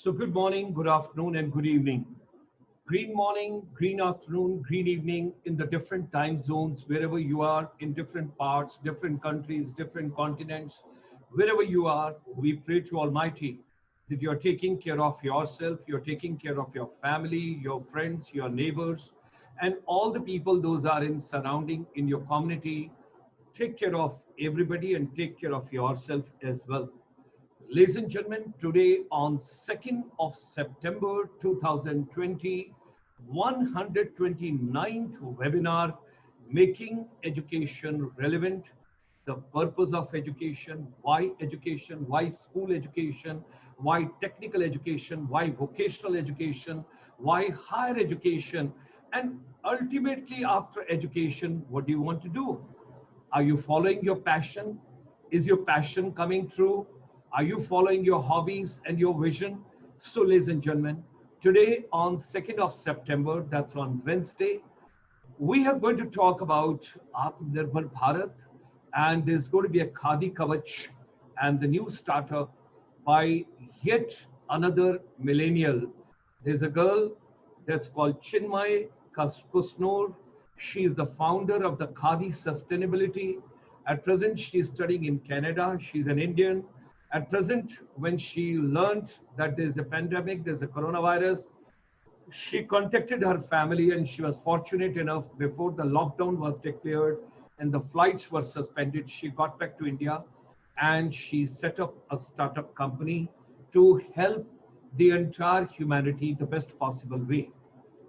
So good morning, good afternoon, and good evening. Green morning, green afternoon, green evening in the different time zones, wherever you are in different parts, different countries, different continents, wherever you are, we pray to Almighty that you're taking care of yourself, you're taking care of your family, your friends, your neighbors, and all the people those are in surrounding in your community. Take care of everybody and take care of yourself as well. Ladies and gentlemen, today on 2nd of September 2020, 129th webinar, Making Education Relevant, the purpose of education, why school education, why technical education, why vocational education, why higher education, and ultimately after education, what do you want to do? Are you following your passion? Is your passion coming true? Are you following your hobbies and your vision? So, ladies and gentlemen, today on 2nd of September, that's on Wednesday, we are going to talk about Atmanirbhar Bharat, and there's going to be a Khadi Kavach and the new startup by yet another millennial. There's a girl that's called Chinmay Kusnor. She is the founder of the Khadi Sustainability. At present, she is studying in Canada. She's an Indian. At present, when she learned that there's a pandemic, there's a coronavirus, she contacted her family and she was fortunate enough before the lockdown was declared and the flights were suspended. She got back to India and she set up a startup company to help the entire humanity the best possible way.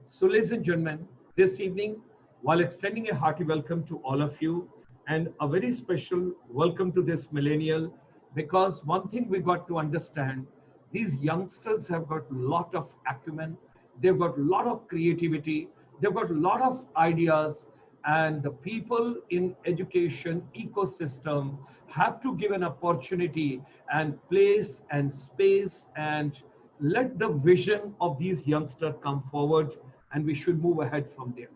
So, ladies and gentlemen, this evening, while extending a hearty welcome to all of you and a very special welcome to this millennial, because one thing we got to understand, these youngsters have got a lot of acumen, they've got a lot of creativity, they've got a lot of ideas, and the people in education ecosystem have to give an opportunity and place and space and let the vision of these youngsters come forward, and we should move ahead from there.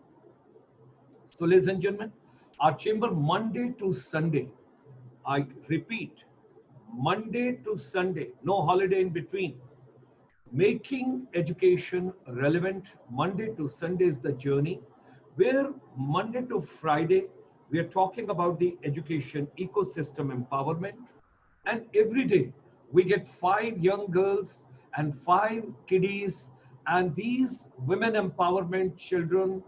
So, ladies and gentlemen, our chamber Monday to Sunday, I repeat, Monday to Sunday, no holiday in between. Making education relevant, Monday to Sunday is the journey, where Monday to Friday, we are talking about the education ecosystem empowerment. And every day, we get 5 young girls and 5 kiddies, and these women empowerment children,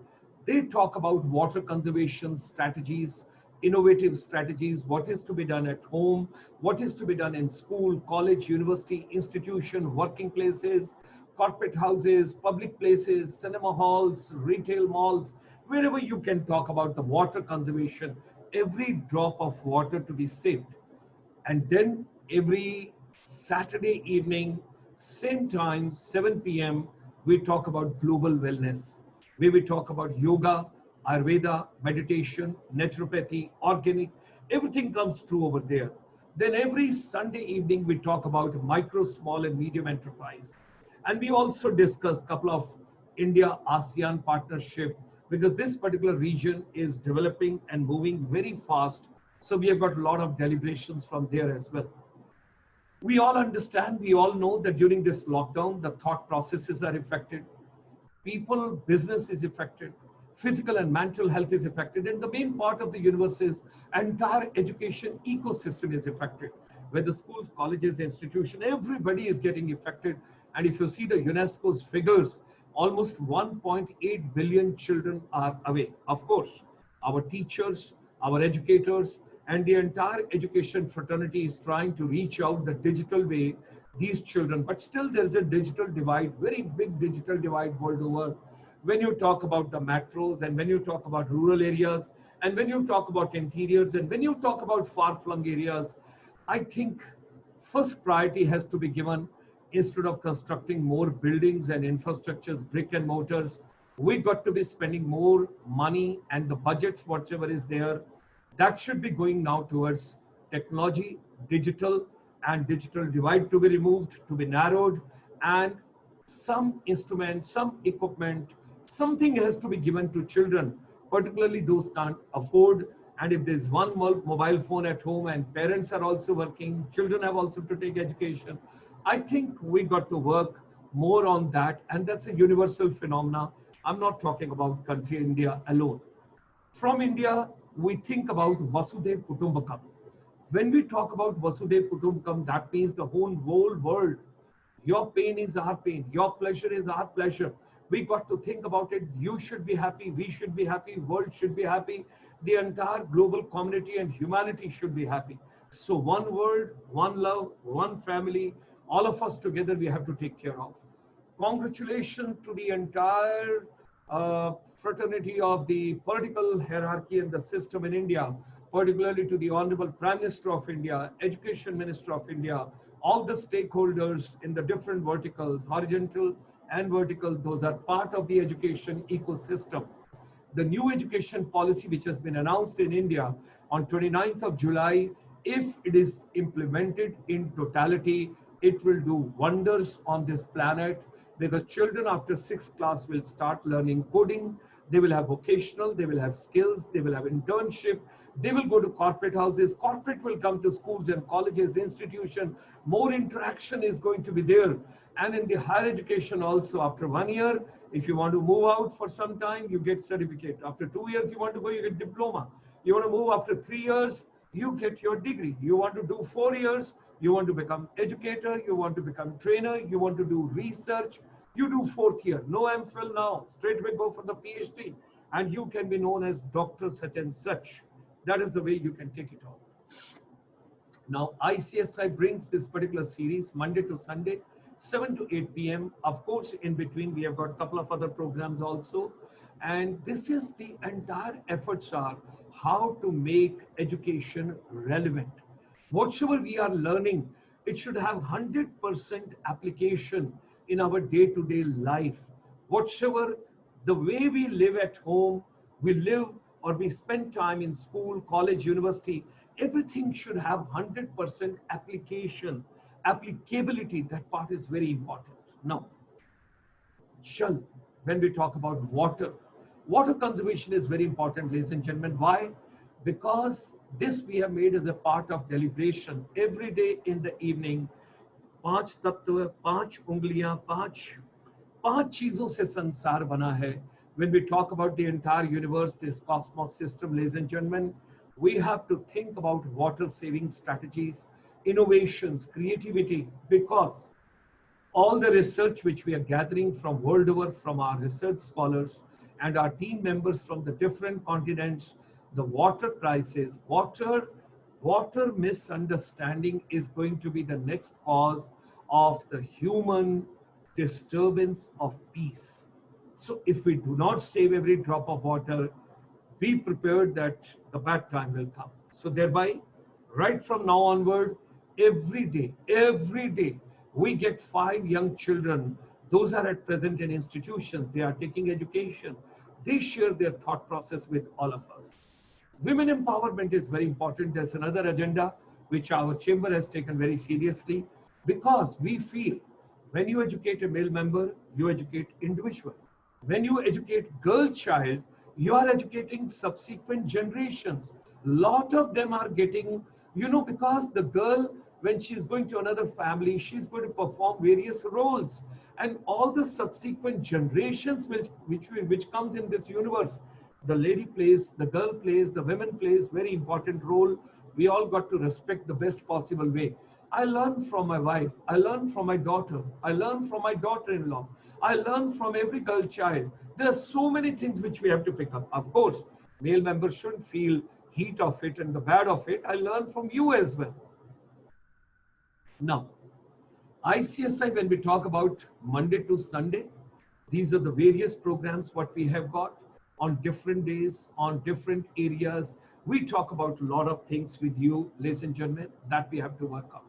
they talk about water conservation strategies, innovative strategies, what is to be done at home, what is to be done in school, college, university, institution, working places, corporate houses, public places, cinema halls, retail malls, wherever you can talk about the water conservation, every drop of water to be saved. And then every Saturday evening, same time, 7 p.m., we talk about global wellness, where we talk about yoga, Ayurveda, meditation, naturopathy, organic, everything comes true over there. Then every Sunday evening, we talk about micro, small, and medium enterprise. And we also discuss a couple of India-ASEAN partnership, because this particular region is developing and moving very fast. So we have got a lot of deliberations from there as well. We all understand, we all know that during this lockdown, the thought processes are affected. People, business is affected. Physical and mental health is affected. And the main part of the universe is entire education ecosystem is affected. Whether schools, colleges, institutions, everybody is getting affected. And if you see the UNESCO's figures, almost 1.8 billion children are away. Of course, our teachers, our educators, and the entire education fraternity is trying to reach out the digital way, these children. But still there's a digital divide, very big digital divide world over. When you talk about the metros and when you talk about rural areas and when you talk about interiors and when you talk about far-flung areas, I think first priority has to be given. Instead of constructing more buildings and infrastructures, brick and mortars, we got to be spending more money, and the budgets, whatever is there, that should be going now towards technology, digital, and digital divide to be removed, to be narrowed, and some instruments, some equipment, something has to be given to children, particularly those can't afford. And if there's one mobile phone at home and parents are also working, children have also to take education. I think we got to work more on that, and that's a universal phenomena. I'm not talking about country India alone. From India, we think about Vasudev Kutumbakam. When we talk about Vasudev Kutumbakam, that means the whole world. Your pain is our pain. Your pleasure is our pleasure. We got to think about it. You should be happy. We should be happy. World should be happy. The entire global community and humanity should be happy. So one world, one love, one family, all of us together we have to take care of. Congratulations to the entire fraternity of the political hierarchy and the system in India, particularly to the Honorable Prime Minister of India, Education Minister of India, all the stakeholders in the different verticals, horizontal and vertical, those are part of the education ecosystem. The new education policy which has been announced in India on 29th of July, if it is implemented in totality, it will do wonders on this planet, because children after 6th class will start learning coding, they will have vocational, they will have skills, they will have internship, they will go to corporate houses, corporate will come to schools and colleges, institutions, more interaction is going to be there. And in the higher education also, after 1 year, if you want to move out for some time, you get certificate. After 2 years, you want to go, you get diploma. You want to move after 3 years, you get your degree. You want to do 4 years, you want to become educator, you want to become trainer, you want to do research, you do 4th year. No MPhil now, straight away go for the PhD, and you can be known as Dr. such and such. That is the way you can take it on. Now, ICSI brings this particular series Monday to Sunday, 7 to 8 p.m. Of course, in between, we have got a couple of other programs also. And this is the entire efforts are how to make education relevant. Whatever we are learning, it should have 100% application in our day-to-day life. Whatever, the way we live at home, we live or we spend time in school, college, university, everything should have 100% application, applicability. That part is very important. Now, Shal, when we talk about water, water conservation is very important, ladies and gentlemen. Why? Because this we have made as a part of deliberation every day in the evening. पांच तत्व, पांच उंगलियां, पांच चीजों से संसार बना है. When we talk about the entire universe, this cosmos system, ladies and gentlemen, we have to think about water saving strategies, innovations, creativity, because all the research which we are gathering from world over, from our research scholars and our team members from the different continents, the water crisis, water misunderstanding is going to be the next cause of the human disturbance of peace. So if we do not save every drop of water, be prepared that the bad time will come. So thereby, right from now onward, every day, we get 5 young children. Those are at present in institutions. They are taking education. They share their thought process with all of us. Women empowerment is very important. There's another agenda which our chamber has taken very seriously, because we feel when you educate a male member, you educate individual. When you educate girl child, you are educating subsequent generations. Lot of them are getting, because the girl, when she's going to another family, she's going to perform various roles, and all the subsequent generations which comes in this universe, the lady plays, the girl plays, the women plays very important role. We all got to respect the best possible way. I learn from my wife, I learn from my daughter, I learn from my daughter-in-law, I learn from every girl child. There are so many things which we have to pick up. Of course, male members shouldn't feel heat of it and the bad of it. I learn from you as well. Now, ICSI, when we talk about Monday to Sunday, these are the various programs what we have got on different days, on different areas. We talk about a lot of things with you, ladies and gentlemen, that we have to work out.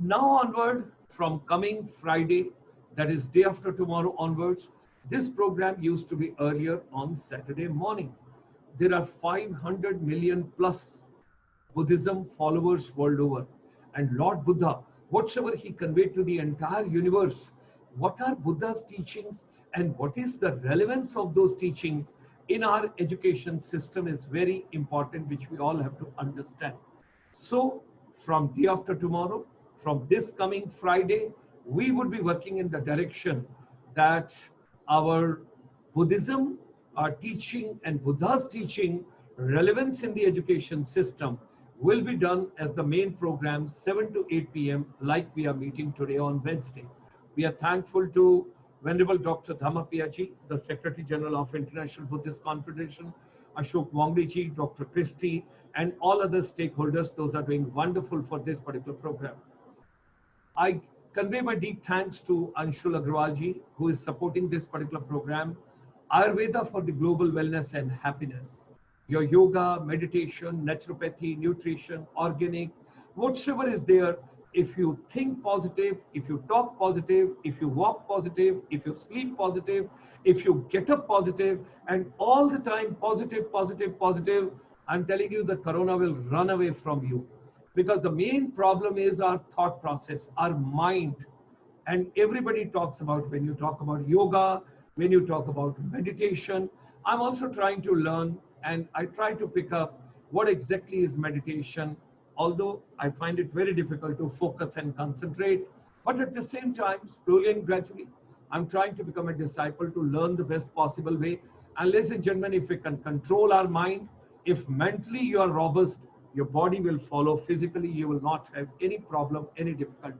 Now onward, from coming Friday, that is day after tomorrow onwards, this program used to be earlier on Saturday morning. There are 500 million plus Buddhism followers world over. And Lord Buddha, whatever he conveyed to the entire universe, what are Buddha's teachings and what is the relevance of those teachings in our education system is very important, which we all have to understand. So from day after tomorrow, from this coming Friday, we would be working in the direction that our Buddhism, our teaching, and Buddha's teaching, relevance in the education system, will be done as the main program 7 to 8 p.m. like we are meeting today on Wednesday. We are thankful to Venerable Dr. Dhammapiyaji, the Secretary General of International Buddhist Confederation, Ashok Wangdeji, Dr. Christie, and all other stakeholders. Those are doing wonderful for this particular program. I convey my deep thanks to Anshul Agrawalji, who is supporting this particular program, Ayurveda for the global wellness and happiness. Your yoga, meditation, naturopathy, nutrition, organic, whatever is there, if you think positive, if you talk positive, if you walk positive, if you sleep positive, if you get up positive, and all the time positive, positive, positive, I'm telling you the corona will run away from you. Because the main problem is our thought process, our mind. And everybody talks about, when you talk about yoga, when you talk about meditation, I'm also trying to learn, and I try to pick up what exactly is meditation, although I find it very difficult to focus and concentrate. But at the same time, slowly and gradually, I'm trying to become a disciple to learn the best possible way. And ladies and gentlemen, if we can control our mind, if mentally you are robust, your body will follow. Physically, you will not have any problem, any difficulty.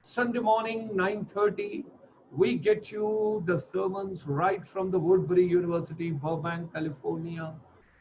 Sunday morning, 9:30, we get you the sermons right from the Woodbury University, Burbank, California.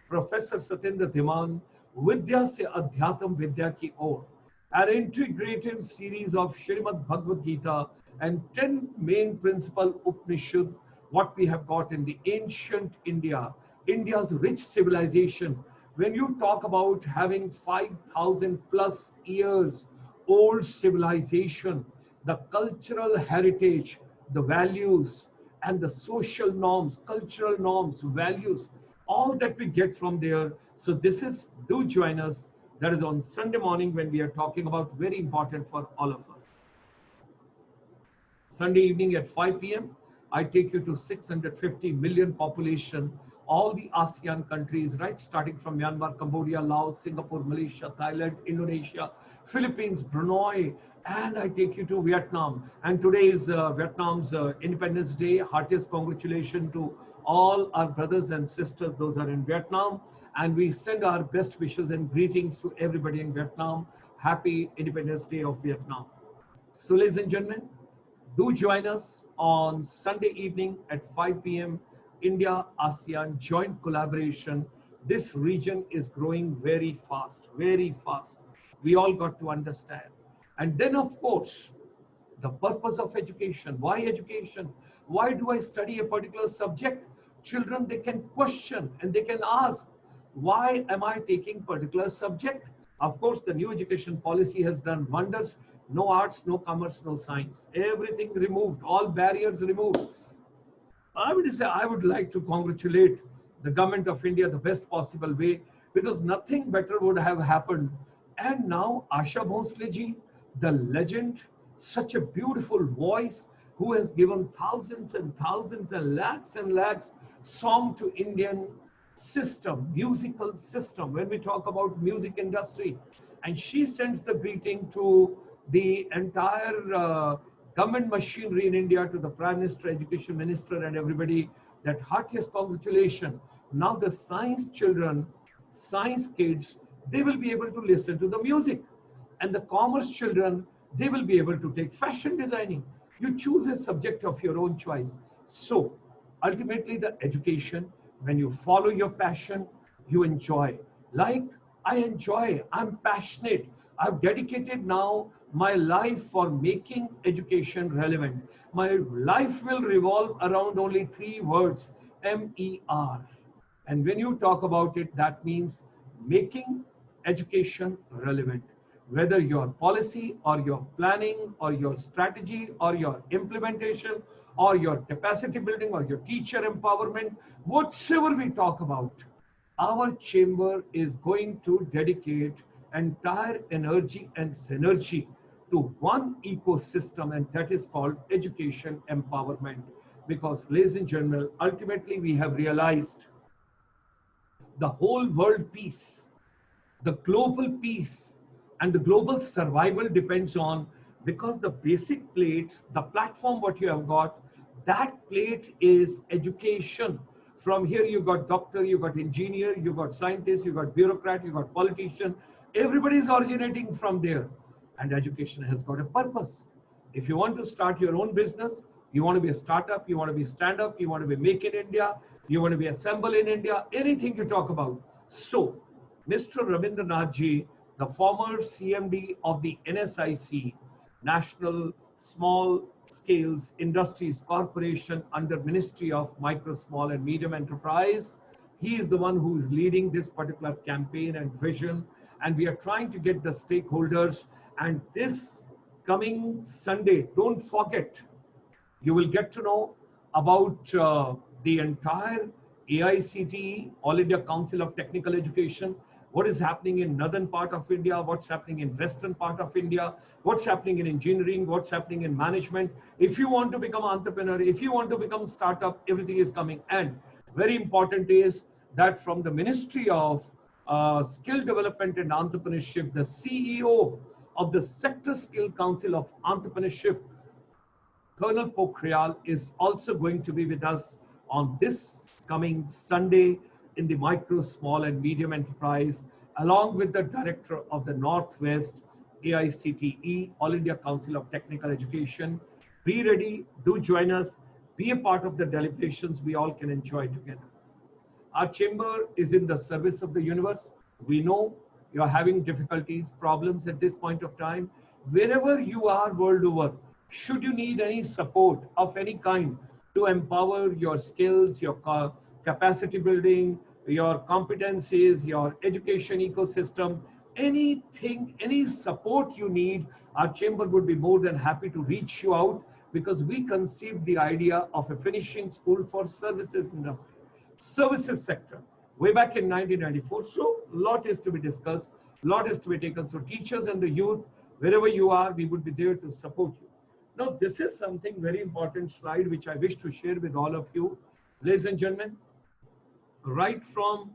Professor Satyendra Dhiman, Vidya se Adhyatam Vidya ki Or, an integrative series of Srimad Bhagavad Gita and 10 main principal Upanishad, what we have got in the ancient India, India's rich civilization. When you talk about having 5,000 plus years old civilization, the cultural heritage, the values, and the social norms, cultural norms, values, all that we get from there. So this is, do join us. That is on Sunday morning when we are talking about very important for all of us. Sunday evening at 5 p.m., I take you to 650 million population, all the ASEAN countries, right? Starting from Myanmar, Cambodia, Laos, Singapore, Malaysia, Thailand, Indonesia, Philippines, Brunei, and I take you to Vietnam. And today is Vietnam's Independence Day. Heartiest congratulations to all our brothers and sisters, those are in Vietnam. And we send our best wishes and greetings to everybody in Vietnam. Happy Independence Day of Vietnam. So ladies and gentlemen, do join us on Sunday evening at 5 p.m. India-ASEAN joint collaboration. This region is growing very fast, very fast. We all got to understand. And then of course, the purpose of education. Why education? Why do I study a particular subject? Children, they can question and they can ask, why am I taking particular subject? Of course, the new education policy has done wonders. No arts, no commerce, no science. Everything removed, all barriers removed. I would say I would like to congratulate the government of India the best possible way, because nothing better would have happened. And now Asha Bhosle ji, the legend, such a beautiful voice, who has given thousands and thousands and lakhs song to Indian system, musical system, when we talk about music industry. And she sends the greeting to the entire government machinery in India, to the Prime Minister, Education Minister, and everybody, that heartiest congratulations. Now the science children, science kids, they will be able to listen to the music. And the commerce children, they will be able to take fashion designing. You choose a subject of your own choice. So ultimately the education, when you follow your passion, you enjoy. Like I enjoy, I'm passionate. I've dedicated now my life for making education relevant. My life will revolve around only 3 words, MER. And when you talk about it, that means making education relevant. Whether your policy or your planning or your strategy or your implementation or your capacity building or your teacher empowerment, whatever we talk about, our chamber is going to dedicate entire energy and synergy to one ecosystem, and that is called education empowerment. Because ladies and gentlemen, ultimately we have realized the whole world peace, the global peace, And the global survival depends on, because the basic plate, the platform what you have got, that plate is education. From here you got doctor, you got engineer, you got scientist, you got bureaucrat, you got politician. Everybody is originating from there. And education has got a purpose. If you want to start your own business, you want to be a startup, you want to be stand up, you want to be make in India, you want to be assemble in India, anything you talk about. So, Mr. Ravindranath ji, the former CMD of the NSIC, National Small Scales Industries Corporation under Ministry of Micro, Small and Medium Enterprise. He is the one who is leading this particular campaign and vision. And we are trying to get the stakeholders. And this coming Sunday, don't forget, you will get to know about the entire AICTE, All India Council of Technical Education, what is happening in northern part of India, what's happening in western part of India, what's happening in engineering, what's happening in management. If you want to become entrepreneur, if you want to become startup, everything is coming. And very important is that from the Ministry of Skill Development and Entrepreneurship, the CEO of the Sector Skill Council of Entrepreneurship, Colonel Pokhriyal, is also going to be with us on this coming Sunday in the micro, small and medium enterprise, along with the director of the Northwest AICTE, All India Council of Technical Education. Be ready, do join us, be a part of the deliberations we all can enjoy together. Our chamber is in the service of the universe. We know you are having difficulties, problems at this point of time. Wherever you are world over, should you need any support of any kind to empower your skills, your capacity building, your competencies, your education ecosystem, anything, any support you need, our chamber would be more than happy to reach you out, because we conceived the idea of a finishing school for services industry, services sector, way back in 1994. So a lot is to be discussed, a lot is to be taken. So teachers and the youth, wherever you are, we would be there to support you. Now, this is something very important slide which I wish to share with all of you. Ladies and gentlemen, right from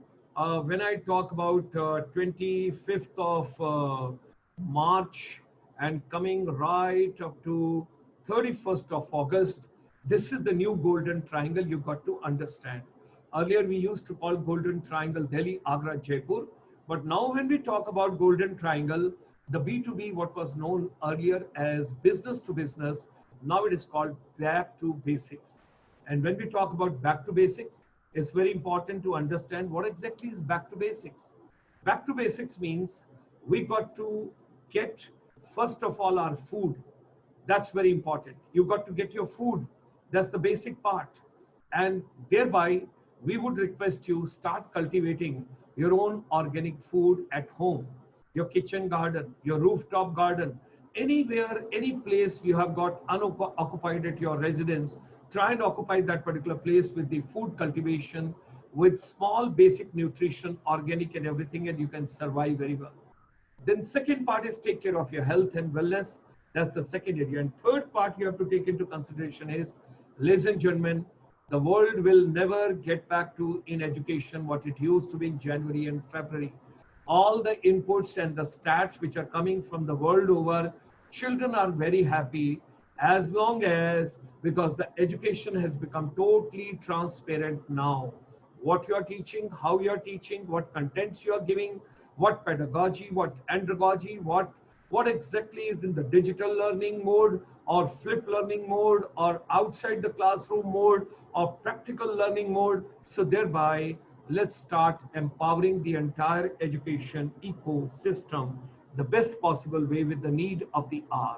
when I talk about 25th of March and coming right up to 31st of August, this is the new golden triangle you got to understand. Earlier we used to call golden triangle Delhi, Agra, Jaipur. But now when we talk about golden triangle, the B2B, what was known earlier as business to business, now it is called back to basics. And when we talk about back to basics, it's very important to understand what exactly is back to basics. Back to basics means we got to get, first of all, our food. That's very important. You got to get your food. That's the basic part. And thereby, we would request you start cultivating your own organic food at home, your kitchen garden, your rooftop garden, anywhere, any place you have got unoccupied at your residence, try and occupy that particular place with the food cultivation, with small basic nutrition, organic and everything, and you can survive very well. Then second part is take care of your health and wellness. That's the second area. And third part you have to take into consideration is, ladies and gentlemen, the world will never get back to in education what it used to be in January and February. All the inputs and the stats which are coming from the world over, children are very happy as long as, because the education has become totally transparent now. What you are teaching, how you are teaching, what contents you are giving, what pedagogy, what andragogy, what exactly is in the digital learning mode or flip learning mode or outside the classroom mode or practical learning mode. So thereby, let's start empowering the entire education ecosystem the best possible way with the need of the hour.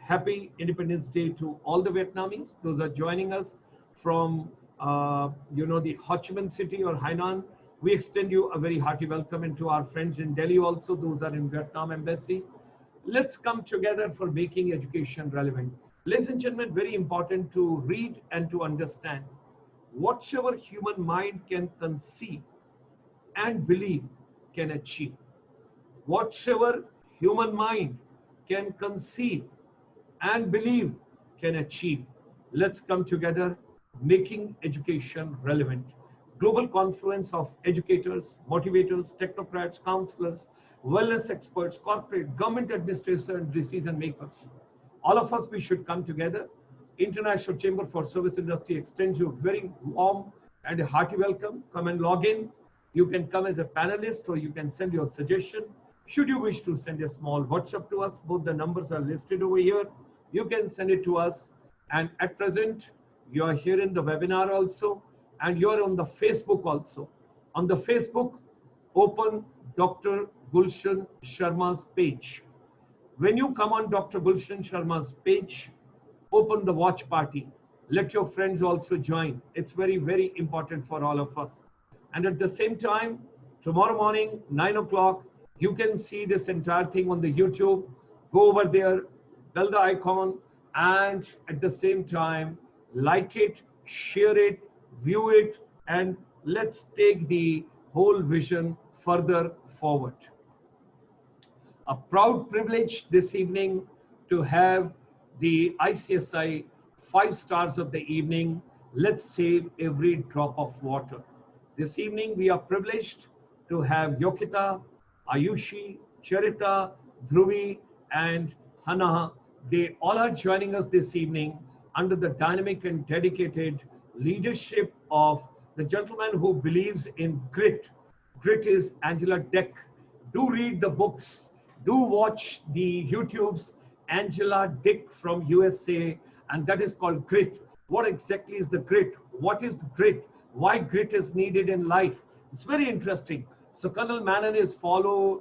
Happy Independence Day to all the Vietnamese. Those are joining us from, the Ho Chi Minh City or Hainan. We extend you a very hearty welcome, and to our friends in Delhi also, those are in Vietnam Embassy. Let's come together for making education relevant. Ladies and gentlemen, very important to read and to understand. Whatsoever human mind can conceive and believe can achieve. Whatsoever human mind can conceive and believe can achieve. Let's come together, making education relevant. global confluence of educators, motivators, technocrats, counselors, wellness experts, corporate, government administrators, and decision makers. All of us, we should come together. International Chamber for Service Industry extends you a very warm and a hearty welcome. Come and log in. You can come as a panelist or you can send your suggestion. Should you wish to send a small WhatsApp to us, both the numbers are listed over here. You can send it to us. And at present, you are here in the webinar also, and you are on the Facebook also. On the Facebook, open Dr. Gulshan Sharma's page. When you come on Dr. Gulshan Sharma's page, open the watch party. Let your friends also join. It's very, very important for all of us. And at the same time, tomorrow morning, 9 o'clock, you can see this entire thing on the YouTube. Go over there, bell the icon, and at the same time, like it, share it, view it, and let's take the whole vision further forward. A proud privilege this evening to have the ICSI 5 stars of the evening. Let's save every drop of water. This evening, we are privileged to have Yokita, Ayushi, Charita, Dhruvi, and Hana. They all are joining us this evening under the dynamic and dedicated leadership of the gentleman who believes in grit. Grit is Angela Deck. Do read the books. Do watch the YouTubes. Angela Dick from USA, and that is called Grit. What exactly is the grit? What is grit? Why grit is needed in life? It's very interesting. So Colonel Manon is follower,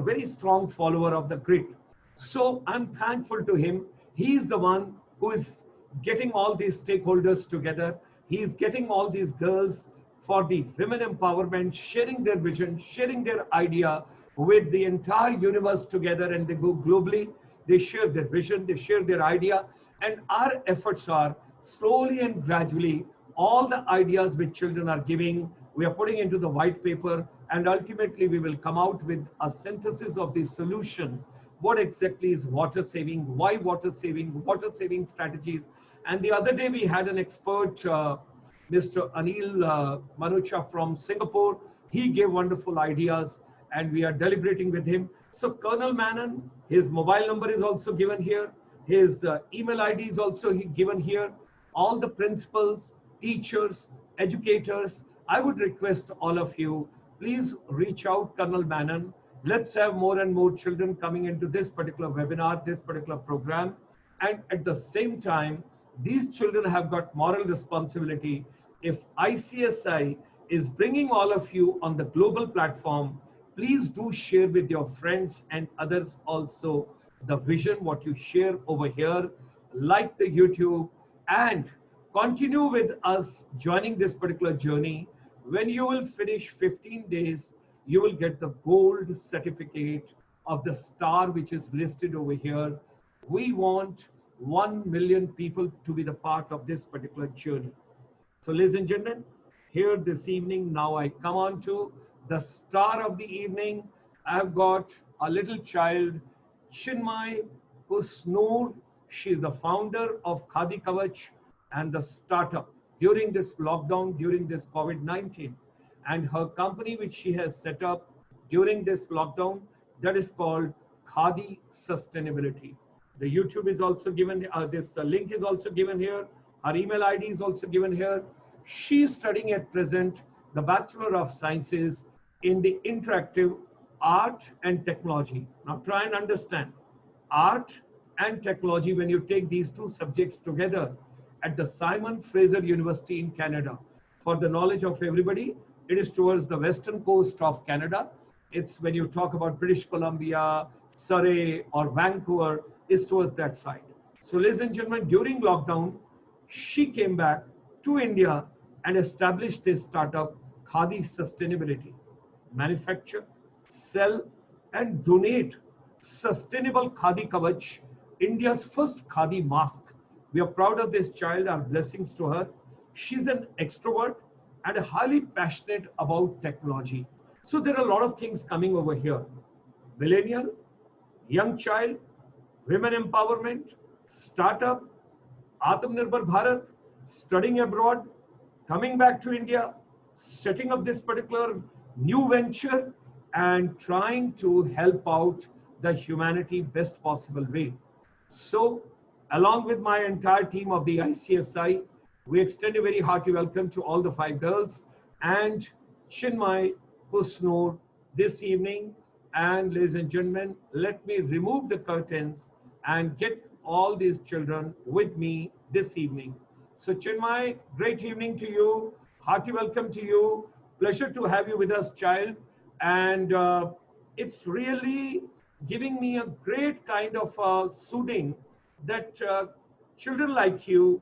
very strong follower of the grit. So I'm thankful to him. He's the one who is getting all these stakeholders together. He's getting all these girls for the women empowerment, sharing their vision, sharing their idea with the entire universe together, and they go globally. They share their vision, they share their idea, and our efforts are slowly and gradually, all the ideas which children are giving, we are putting into the white paper, and ultimately we will come out with a synthesis of the solution. What exactly is water saving? Why water saving strategies? And the other day we had an expert, Mr. Anil Manucha from Singapore. He gave wonderful ideas, and we are deliberating with him. So Colonel Manon, his mobile number is also given here. His email ID is also given here. All the principals, teachers, educators, I would request all of you, please reach out Colonel Manon. Let's have more and more children coming into this particular webinar, this particular program. And at the same time, these children have got moral responsibility. If ICSI is bringing all of you on the global platform, please do share with your friends and others also the vision, what you share over here, like the YouTube, and continue with us joining this particular journey. When you will finish 15 days, you will get the gold certificate of the star which is listed over here. We want 1 million people to be the part of this particular journey. So ladies and gentlemen, here this evening, now I come on to the star of the evening. I've got a little child, Chinmay Kusnoor. She's the founder of Khadi Kavach and the startup during this lockdown, during this COVID-19. And her company, which she has set up during this lockdown, that is called Khadi Sustainability. The YouTube is also given, this link is also given here. Her email ID is also given here. She's studying at present the Bachelor of Sciences in the Interactive Art and Technology. Now try and understand, art and technology, when you take these two subjects together at the Simon Fraser University in Canada. For the knowledge of everybody, it is towards the western coast of Canada. It's when you talk about British Columbia, Surrey, or Vancouver, is towards that side. So ladies and gentlemen, during lockdown, she came back to India and established this startup, Khadi Sustainability. Manufacture, sell, and donate sustainable Khadi Kavach, India's first Khadi mask. We are proud of this child, our blessings to her. She's an extrovert and highly passionate about technology. So there are a lot of things coming over here. Millennial, young child, women empowerment, startup, Atmanirbhar Bharat, studying abroad, coming back to India, setting up this particular new venture and trying to help out the humanity best possible way. So, along with my entire team of the ICSI, we extend a very hearty welcome to all the five girls and Chinmay Kusnoor this evening. And ladies and gentlemen, let me remove the curtains and get all these children with me this evening. So Chinmay, great evening to you. Hearty welcome to you. Pleasure to have you with us, child. And it's really giving me a great kind of soothing that children like you,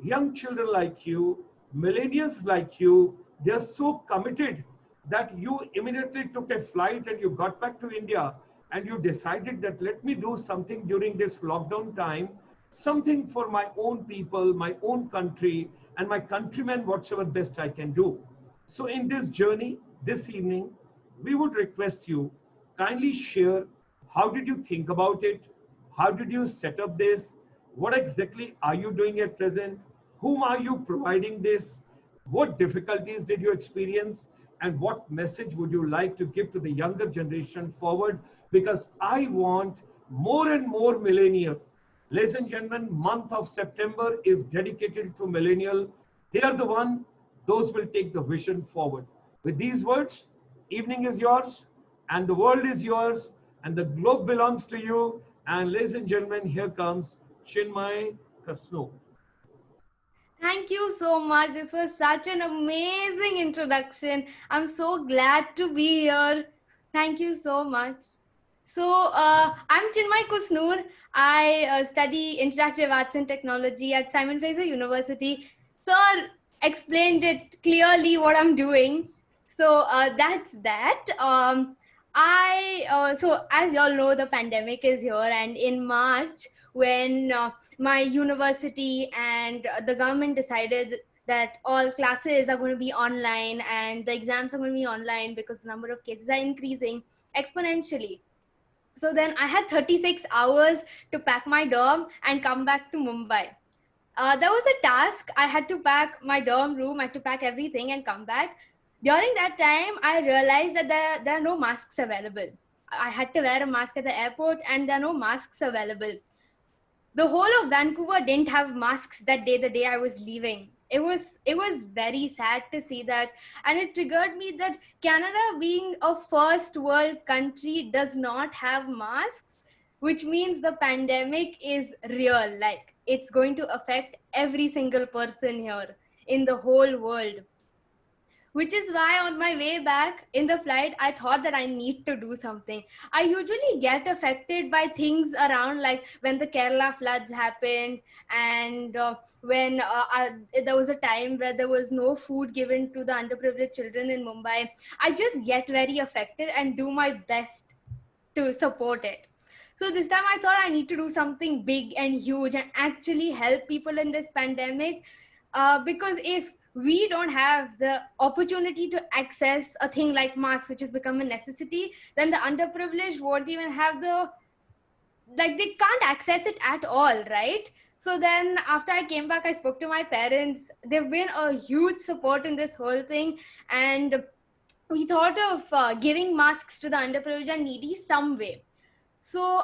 young children like you, millennials like you, they're so committed that you immediately took a flight and you got back to India and you decided that let me do something during this lockdown time, something for my own people, my own country, and my countrymen, whatsoever best I can do. So in this journey, this evening, we would request you kindly share how did you think about it? How did you set up this? What exactly are you doing at present? Whom are you providing this? What difficulties did you experience? And what message would you like to give to the younger generation forward? Because I want more and more millennials. Ladies and gentlemen, month of September is dedicated to millennial. They are the one, those will take the vision forward. With these words, evening is yours and the world is yours and the globe belongs to you. And ladies and gentlemen, here comes Chinmay Kusnoor. Thank you so much. This was such an amazing introduction. I'm so glad to be here. Thank you so much. So, I'm Chinmay Kusnoor. I study Interactive Arts and Technology at Simon Fraser University. Sir explained it clearly what I'm doing. So, that's that. So as you all know, the pandemic is here, and in March, when my university and the government decided that all classes are going to be online and the exams are going to be online because the number of cases are increasing exponentially. So then I had 36 hours to pack my dorm and come back to Mumbai. There was a task. I had to pack my dorm room, I had to pack everything and come back. During that time, I realized that there are no masks available. I had to wear a mask at the airport and there are no masks available. The whole of Vancouver didn't have masks that day, the day I was leaving. It was very sad to see that, and it triggered me that Canada, being a first world country, does not have masks, which means the pandemic is real. Like, it's going to affect every single person here in the whole world. Which is why on my way back in the flight, I thought that I need to do something. I usually get affected by things around, like when the Kerala floods happened, and when there was a time where there was no food given to the underprivileged children in Mumbai. I just get very affected and do my best to support it. So this time I thought I need to do something big and huge and actually help people in this pandemic. Because if we don't have the opportunity to access a thing like masks, which has become a necessity, then the underprivileged won't even have they can't access it at all, right? So then after I came back, I spoke to my parents. They've been a huge support in this whole thing. And we thought of giving masks to the underprivileged and needy some way. So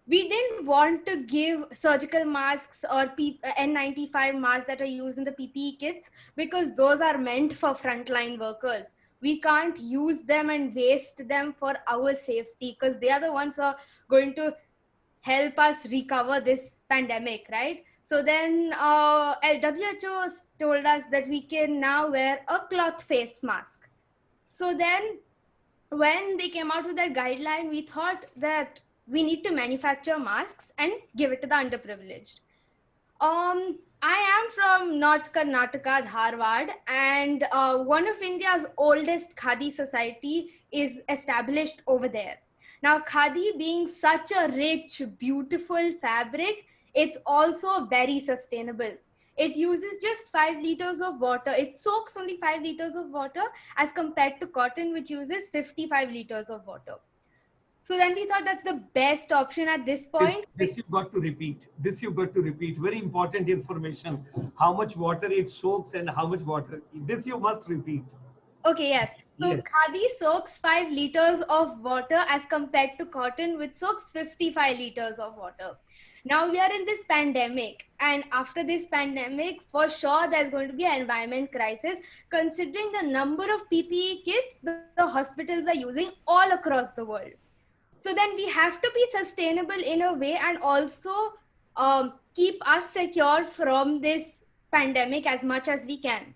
we didn't want to give surgical masks or N95 masks that are used in the PPE kits, because those are meant for frontline workers. We can't use them and waste them for our safety, because they are the ones who are going to help us recover this pandemic, right? So then WHO told us that we can now wear a cloth face mask. So then when they came out with that guideline, we thought that we need to manufacture masks and give it to the underprivileged. I am from North Karnataka, Dharwad, and one of India's oldest Khadi society is established over there. Now, Khadi being such a rich, beautiful fabric, it's also very sustainable. It uses just 5 liters of water. It soaks only 5 liters of water as compared to cotton, which uses 55 liters of water. So then we thought that's the best option at this This, point. this you've got to repeat. This you've got to repeat. Very important information. How much water it soaks and how much water. This you must repeat. Okay, yes. So Yes. khadi soaks 5 liters of water as compared to cotton, which soaks 55 liters of water. Now we are in this pandemic, and after this pandemic, for sure there's going to be an environment crisis, considering the number of PPE kits the hospitals are using all across the world. So then we have to be sustainable in a way, and also keep us secure from this pandemic as much as we can,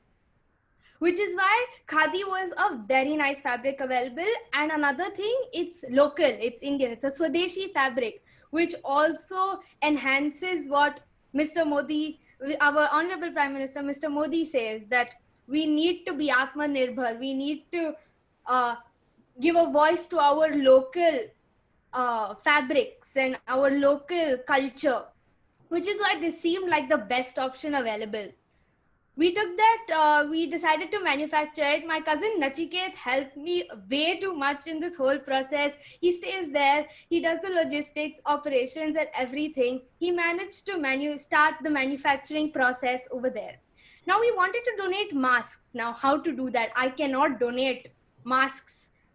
which is why khadi was a very nice fabric available. And another thing, it's local, it's Indian, it's a swadeshi fabric, which also enhances what Mr. Modi, our honorable Prime Minister Mr. Modi, says, that we need to be Atmanirbhar, we need to uh, give a voice to our local fabrics and our local culture, which is why this seemed like the best option available. We took that, we decided to manufacture it. My cousin Nachiket helped me way too much in this whole process. He stays there, he does the logistics, operations, and everything. He managed to start the manufacturing process over there. Now we wanted to donate masks. Now, how to do that? I cannot donate masks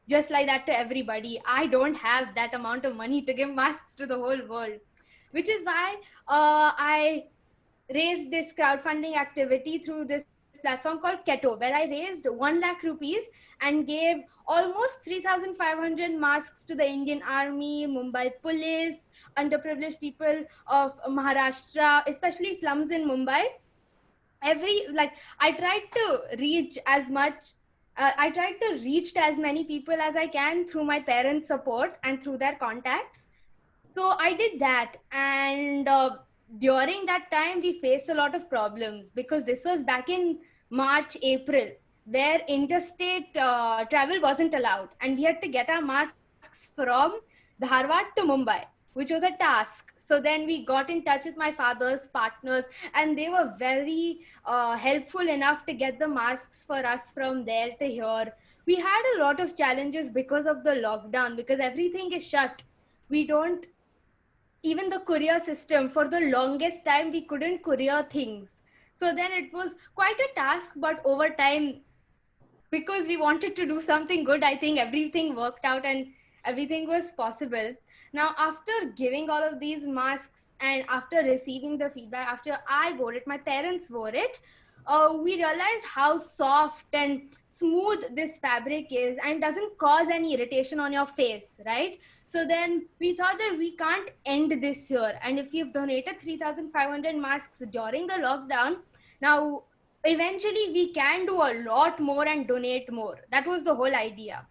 just like that to everybody. I don't have that amount of money to give masks to the whole world, which is why I raised this crowdfunding activity through this platform called Keto, where I raised 1 lakh rupees and gave almost 3,500 masks to the Indian Army, Mumbai Police, underprivileged people of Maharashtra, especially slums in Mumbai. I tried to reach as much. I tried to reach to as many people as I can through my parents' support and through their contacts. So I did that, and during that time we faced a lot of problems, because this was back in March, April, where interstate travel wasn't allowed, and we had to get our masks from Dharwad to Mumbai, which was a task. So then we got in touch with my father's partners, and they were very helpful enough to get the masks for us from there to here. We had a lot of challenges because of the lockdown, because everything is shut. We don't, even the courier system, for the longest time we couldn't courier things. So then it was quite a task, but over time, because we wanted to do something good, I think everything worked out and everything was possible. Now, after giving all of these masks and after receiving the feedback, after I wore it, my parents wore it, we realized how soft and smooth this fabric is and doesn't cause any irritation on your face, right? So then we thought that we can't end this here. And if we've donated 3,500 masks during the lockdown, now eventually we can do a lot more and donate more. That was the whole idea.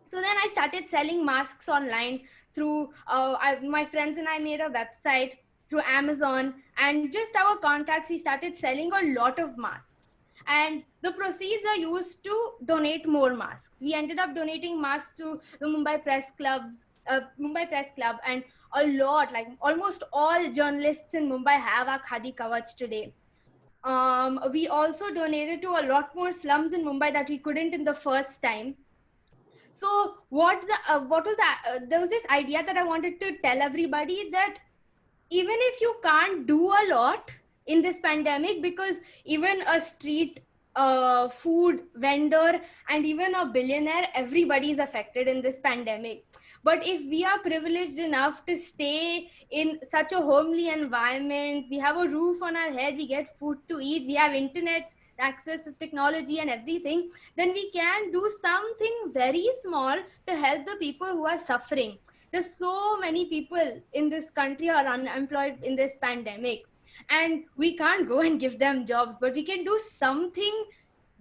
So then I started selling masks online through my friends and I made a website through Amazon, and just our contacts, we started selling a lot of masks, and the proceeds are used to donate more masks. We ended up donating masks to the Mumbai Press Club, and a lot, like almost all journalists in Mumbai have our Khadi Kavach today. We also donated to a lot more slums in Mumbai that we couldn't in the first time. So there was this idea that I wanted to tell everybody, that even if you can't do a lot in this pandemic, because even a street food vendor and even a billionaire, everybody is affected in this pandemic. But if we are privileged enough to stay in such a homely environment, we have a roof on our head, we get food to eat, we have internet access to technology and everything, then we can do something very small to help the people who are suffering. There's so many people in this country are unemployed in this pandemic, and we can't go and give them jobs, but we can do something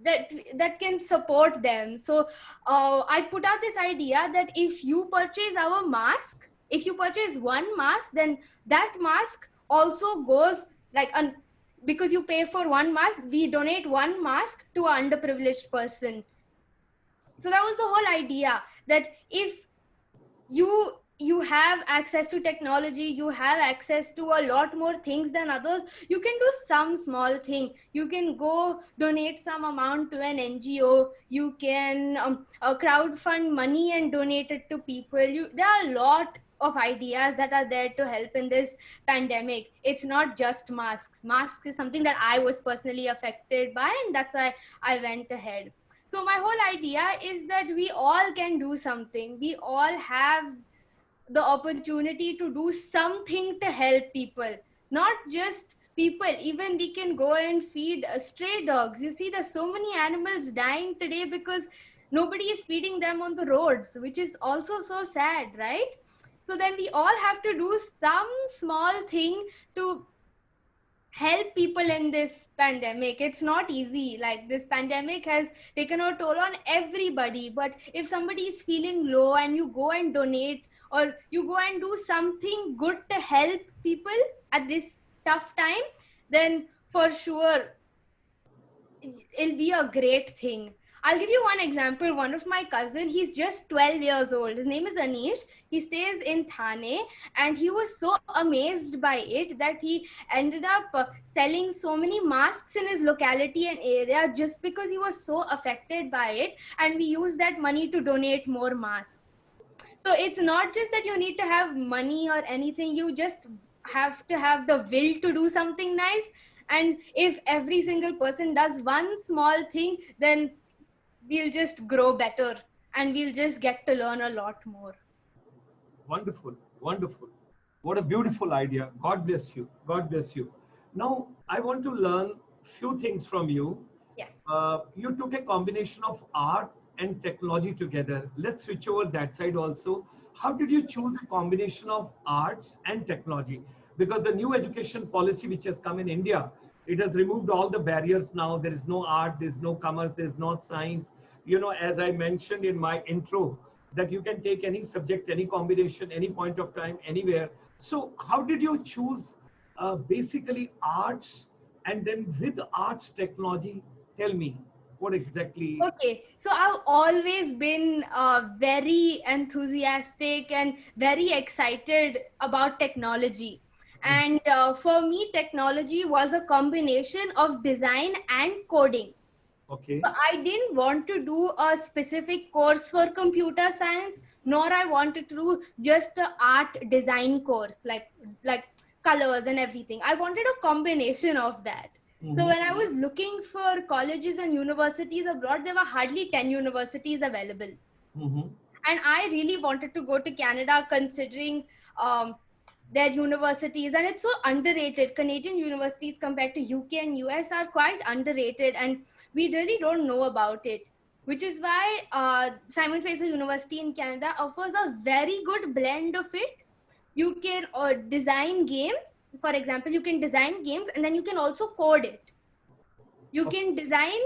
that can support them. So I put out this idea that if you purchase our mask, if you purchase one mask, then that mask also goes because you pay for one mask, we donate one mask to an underprivileged person. So that was the whole idea, that if you you have access to technology, you have access to a lot more things than others. You can do some small thing. You can go donate some amount to an NGO. You can crowd fund money and donate it to people. There are a lot of ideas that are there to help in this pandemic. It's not just masks is something that I was personally affected by, and that's why I went ahead. So my whole idea is that we all can do something. We all have the opportunity to do something to help people, not just people. Even we can go and feed stray dogs. You see, there's so many animals dying today because nobody is feeding them on the roads, which is also so sad, right? So then we all have to do some small thing to help people in this pandemic. It's not easy. Like, this pandemic has taken a toll on everybody, but if somebody is feeling low and you go and donate, or you go and do something good to help people at this tough time, then for sure it'll be a great thing. I'll give you one example. One of my cousin, he's just 12 years old. His name is Anish. He stays in Thane, and he was so amazed by it that he ended up selling so many masks in his locality and area just because he was so affected by it. And we used that money to donate more masks. So it's not just that you need to have money or anything. You just have to have the will to do something nice. And if every single person does one small thing, then we'll just grow better, and we'll just get to learn a lot more. Wonderful, wonderful. What a beautiful idea. God bless you. God bless you. Now, I want to learn few things from you. Yes. You took a combination of art and technology together. Let's switch over that side also. How did you choose a combination of arts and technology? Because the new education policy which has come in India, it has removed all the barriers now. There is no art, there's no commerce, there's no science. You know, as I mentioned in my intro, that you can take any subject, any combination, any point of time, anywhere. So how did you choose basically arts, and then with arts technology? Tell me what exactly. Okay, so I've always been very enthusiastic and very excited about technology. And for me, technology was a combination of design and coding. Okay. So I didn't want to do a specific course for computer science, nor I wanted to do just a art design course, like colors and everything. I wanted a combination of that. So Mhm. when I was looking for colleges and universities abroad, there were hardly 10 universities available. Mhm. And I really wanted to go to Canada, considering um, their universities, and it's so underrated. Canadian universities compared to UK and US are quite underrated, and we really don't know about it, which is why Simon Fraser University in Canada offers a very good blend of it. You can design games. For example, you can design games, and then you can also code it. You Okay. can design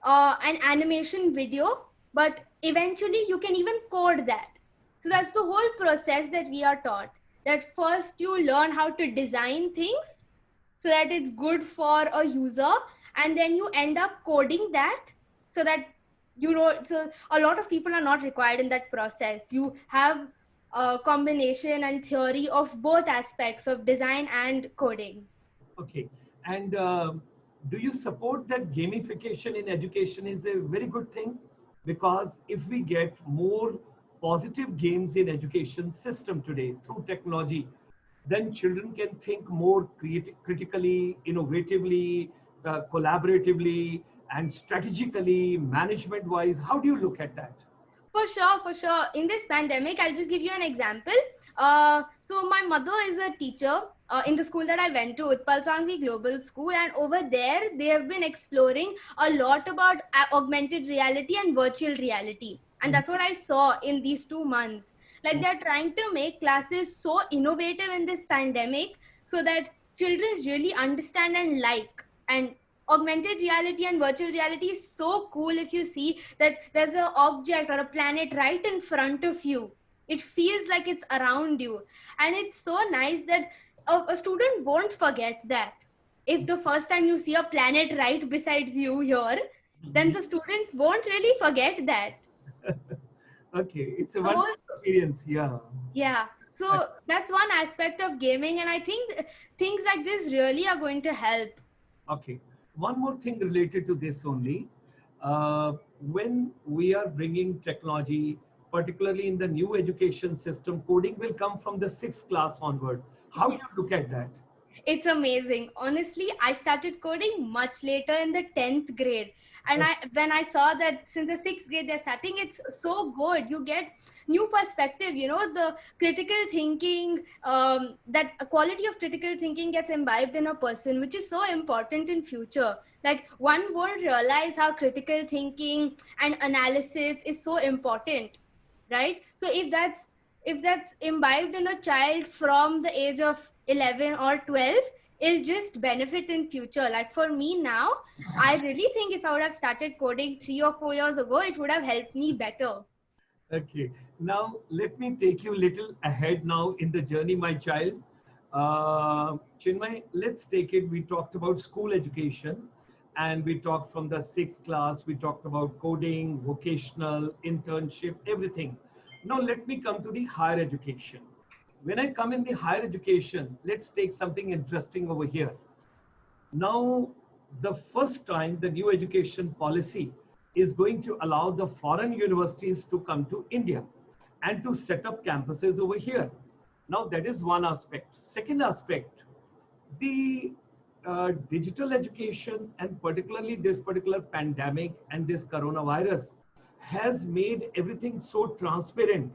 an animation video, but eventually you can even code that. So that's the whole process that we are taught, that first you learn how to design things so that it's good for a user, and then you end up coding that, so that so a lot of people are not required in that process. You have a combination and theory of both aspects of design and coding. Okay. And do you support that gamification in education is a very good thing? Because if we get more positive games in education system today through technology, then children can think more critically, innovatively, collaboratively, and strategically, management wise. How do you look at that? For sure, for sure. In this pandemic, I'll just give you an example. So my mother is a teacher in the school that I went to, Utpal Sangvi Global School, and over there they have been exploring a lot about augmented reality and virtual reality, and that's what I saw in these 2 months. Like, they're trying to make classes so innovative in this pandemic, so that children really understand and like. And augmented reality and virtual reality is so cool. If you see that there's an object or a planet right in front of you, it feels like it's around you. And it's so nice that a student won't forget that. If the first time you see a planet right besides you here, then Mhm. the student won't really forget that. Okay, it's a The whole wonderful. experience. Yeah. yeah. So that's one aspect of gaming, and I think things like this really are going to help. Okay. One more thing related to this only. When we are bringing technology, particularly in the new education system, coding will come from the sixth class onward. How do you look at that? It's amazing. Honestly, I started coding much later in the 10th grade. And I when I saw that since the 6th grade they're starting, it's so good. You get new perspective, the critical thinking, that quality of critical thinking gets imbibed in a person, which is so important in future. Like one won't realize how critical thinking and analysis is so important, right? So if that's imbibed in a child from the age of 11 or 12, it'll just benefit in future. Like for me now, I really think if I would have started coding 3 or 4 years ago, it would have helped me better. Okay. Now, let me take you a little ahead now in the journey, my child. Chinmay, let's take it. We talked about school education and we talked from the sixth class. We talked about coding, vocational, internship, everything. Now, let me come to the higher education. When I come in the higher education, let's take something interesting over here. Now, the first time the new education policy is going to allow the foreign universities to come to India and to set up campuses over here. Now, that is one aspect. Second aspect, the digital education, and particularly this particular pandemic and this coronavirus has made everything so transparent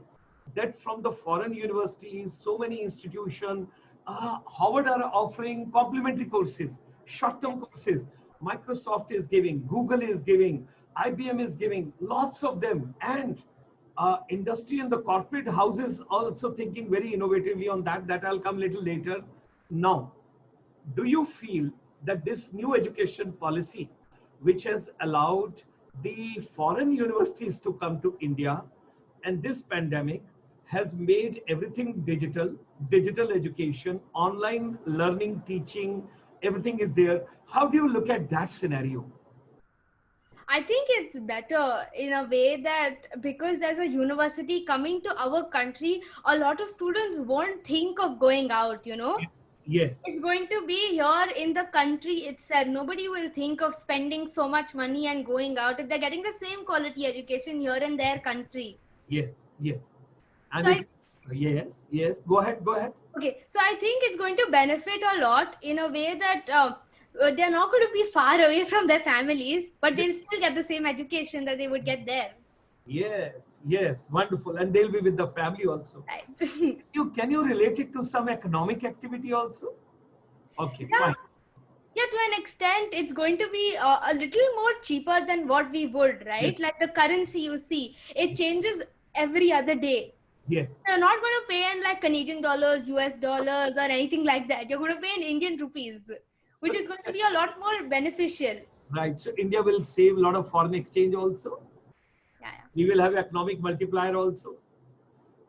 that from the foreign universities, so many institutions, Harvard are offering complimentary courses, short-term courses. Microsoft is giving, Google is giving, IBM is giving, lots of them. And industry and the corporate houses also thinking very innovatively on that. That I'll come a little later. Now, do you feel that this new education policy, which has allowed the foreign universities to come to India, and this pandemic has made everything digital, digital education, online learning, teaching, everything is there. How do you look at that scenario? I think it's better in a way that because there's a university coming to our country, a lot of students won't think of going out. Yes, It's going to be here in the country itself. Nobody will think of spending so much money and going out if they're getting the same quality education here in their country. yes, yes. So And I it, yes, yes, go ahead, go ahead. Okay, so I think it's going to benefit a lot in a way that they're not going to be far away from their families, but they'll still get the same education that they would get there. Yes, yes, wonderful. And they'll be with the family also. Right. Can you relate it to some economic activity also? Okay, Yeah, fine. yeah, to an extent, it's going to be a little more cheaper than what we would, Yes, right? Like the currency you see, it changes every other day. yes, You're not going to pay in like Canadian dollars, US dollars, or anything like that. You're going to pay in Indian rupees, which so, is going to be a lot more beneficial. right. So India will save a lot of foreign exchange also. Yeah, We will have economic multiplier also.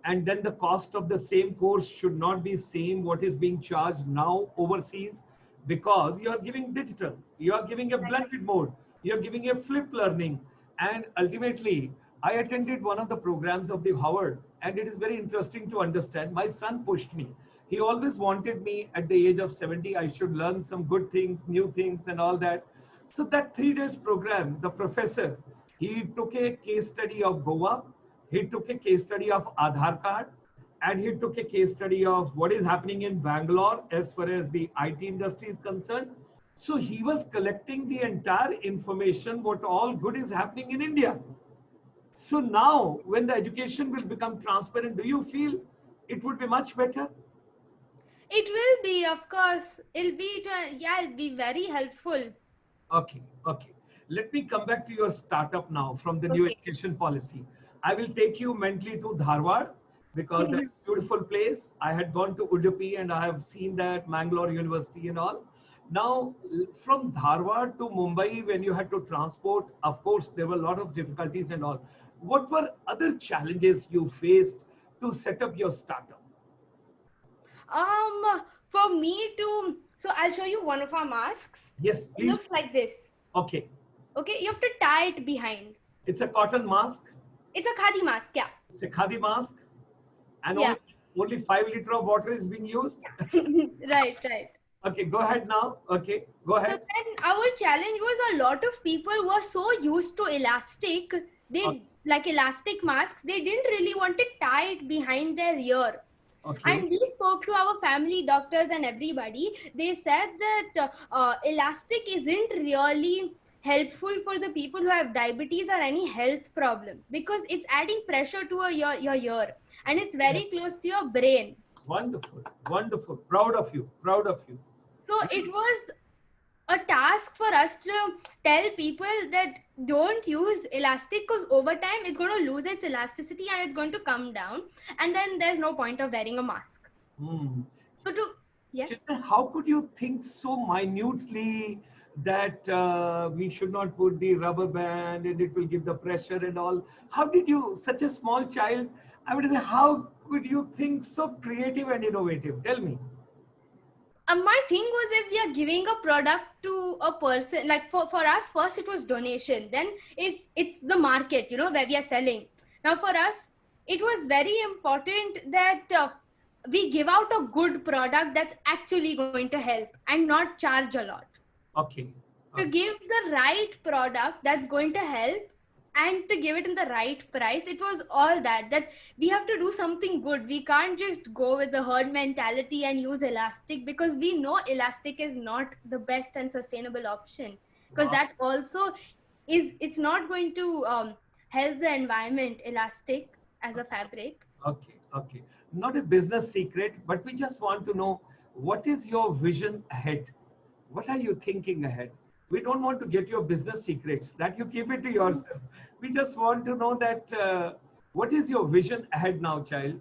And then the cost of the same course should not be same what is being charged now overseas, because you are giving digital, you are giving a blended mode, you are giving a flip learning. And ultimately, I attended one of the programs of the Howard, and it is very interesting to understand. My son pushed me. He always wanted me at the age of 70, I should learn some good things, new things and all that. So that 3 days program, the professor, he took a case study of Goa, he took a case study of Aadhaar card, and he took a case study of what is happening in Bangalore as far as the IT industry is concerned. So he was collecting the entire information, what all good is happening in India. So now, when the education will become transparent, do you feel it would be much better? it will be, of course. It'll be very helpful. Okay, okay. Let me come back to your startup now from the new Okay. education policy. I will take you mentally to Dharwad because that's a beautiful place. I had gone to Udupi and I have seen that Mangalore University and all. Now, from Dharwad to Mumbai, when you had to transport, of course, there were a lot of difficulties and all. What were other challenges you faced to set up your startup? For me to, so I'll show you one of our masks. Yes, It please. looks like this. Okay. Okay, you have to tie it behind. It's a cotton mask. It's a khadi mask, yeah. It's a khadi mask. and Yeah. only 5 liters of water is being used. Right, right. Okay, go ahead now. Okay, go So ahead. then our challenge was a lot of people were so used to elastic, Okay, they like elastic masks, they didn't really want to tie it behind their ear. okay. And we spoke to our family doctors and everybody. They said that elastic isn't really helpful for the people who have diabetes or any health problems because it's adding pressure to your ear and it's Yeah. very close to your brain. Wonderful, wonderful. Proud of you. Proud of you. So it was a task for us to tell people that don't use elastic because over time it's going to lose its elasticity and it's going to come down, and then there's no point of wearing a mask. Hmm. So to yes. Chintan, how could you think so minutely that we should not put the rubber band and it will give the pressure and all? How did you, such a small child, I would say, how could you think so creative and innovative? Tell me. My thing was, if we are giving a product to a person, like for us first it was donation, then if it's the market, where we are selling. Now for us it was very important that we give out a good product that's actually going to help and not charge a lot. Okay. To Okay. give the right product that's going to help and to give it in the right price, it was all that we have to do something good. We can't just go with the herd mentality and use elastic because we know elastic is not the best and sustainable option, because Wow. that also it's not going to help the environment, elastic as a fabric. Okay. Okay. Not a business secret, but we just want to know what is your vision ahead? What are you thinking ahead? We don't want to get your business secrets, that you keep it to yourself. We just want to know that what is your vision ahead now, child?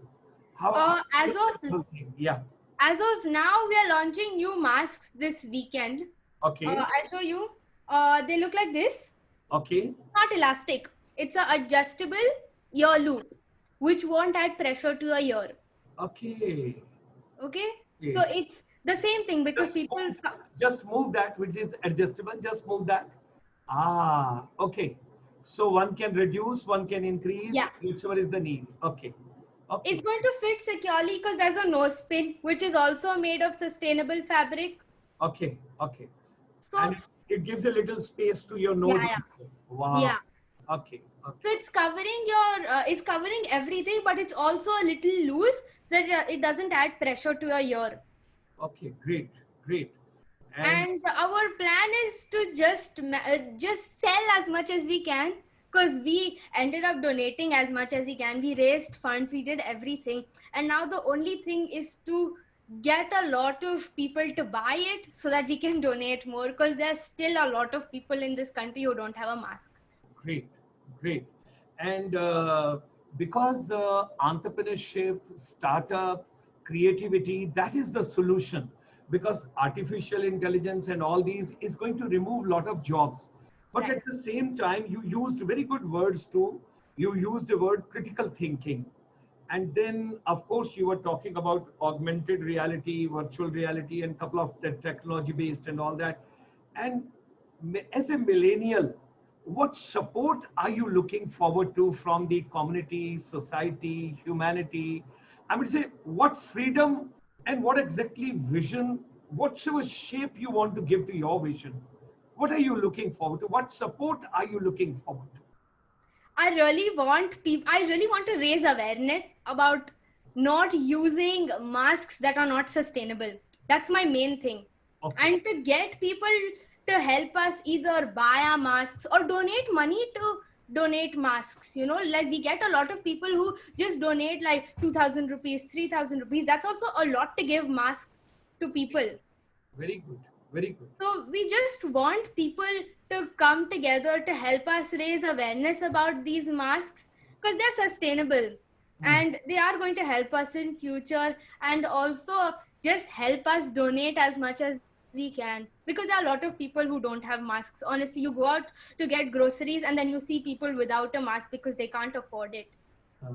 How uh, you as look at of the whole thing? Yeah. as of now, we are launching new masks this weekend. Okay. I'll show you. They look like this. Okay. Not elastic. It's a adjustable ear loop, which won't add pressure to your ear. Okay. Okay. So Okay. it's the same thing because Just people. move, just move that which is adjustable. Just move that. Ah. Okay. So one can reduce, one can increase, Yeah, whichever is the need. Okay. it's Okay. going to fit securely because there's a nose pin, which is also made of sustainable fabric. Okay. Okay. So And it gives a little space to your yeah, nose yeah, also. Wow. yeah. Okay. Okay. So it's covering everything, but it's also a little loose so that it doesn't add pressure to your ear. Okay. Great. Great. And And our plan is to just sell as much as we can, because we ended up donating as much as we can. We raised funds, we did everything, and now the only thing is to get a lot of people to buy it so that we can donate more, because there's still a lot of people in this country who don't have a mask. great. Great. And because entrepreneurship, startup, creativity, that is the solution. Because artificial intelligence and all these is going to remove a lot of jobs. But Right. at the same time, you used very good words too. You used the word critical thinking. And then, of course, you were talking about augmented reality, virtual reality, and couple of technology based and all that. And as a millennial, what support are you looking forward to from the community, society, humanity? I would say, what freedom and what exactly vision, whatever shape you want to give to your vision, what are you looking forward to? What support are you looking forward to? I really want to raise awareness about not using masks that are not sustainable. That's my main thing. Okay, And to get people to help us either buy our masks or donate money to donate masks. Like we get a lot of people who just donate like 2,000 rupees, 3,000 rupees. That's also a lot to give masks to people. very good, very good. So we just want people to come together to help us raise awareness about these masks, because they're sustainable Hmm. and they are going to help us in future, and also just help us donate as much as we can, because there are a lot of people who don't have masks. Honestly, you go out to get groceries and then you see people without a mask because they can't afford it. Uh,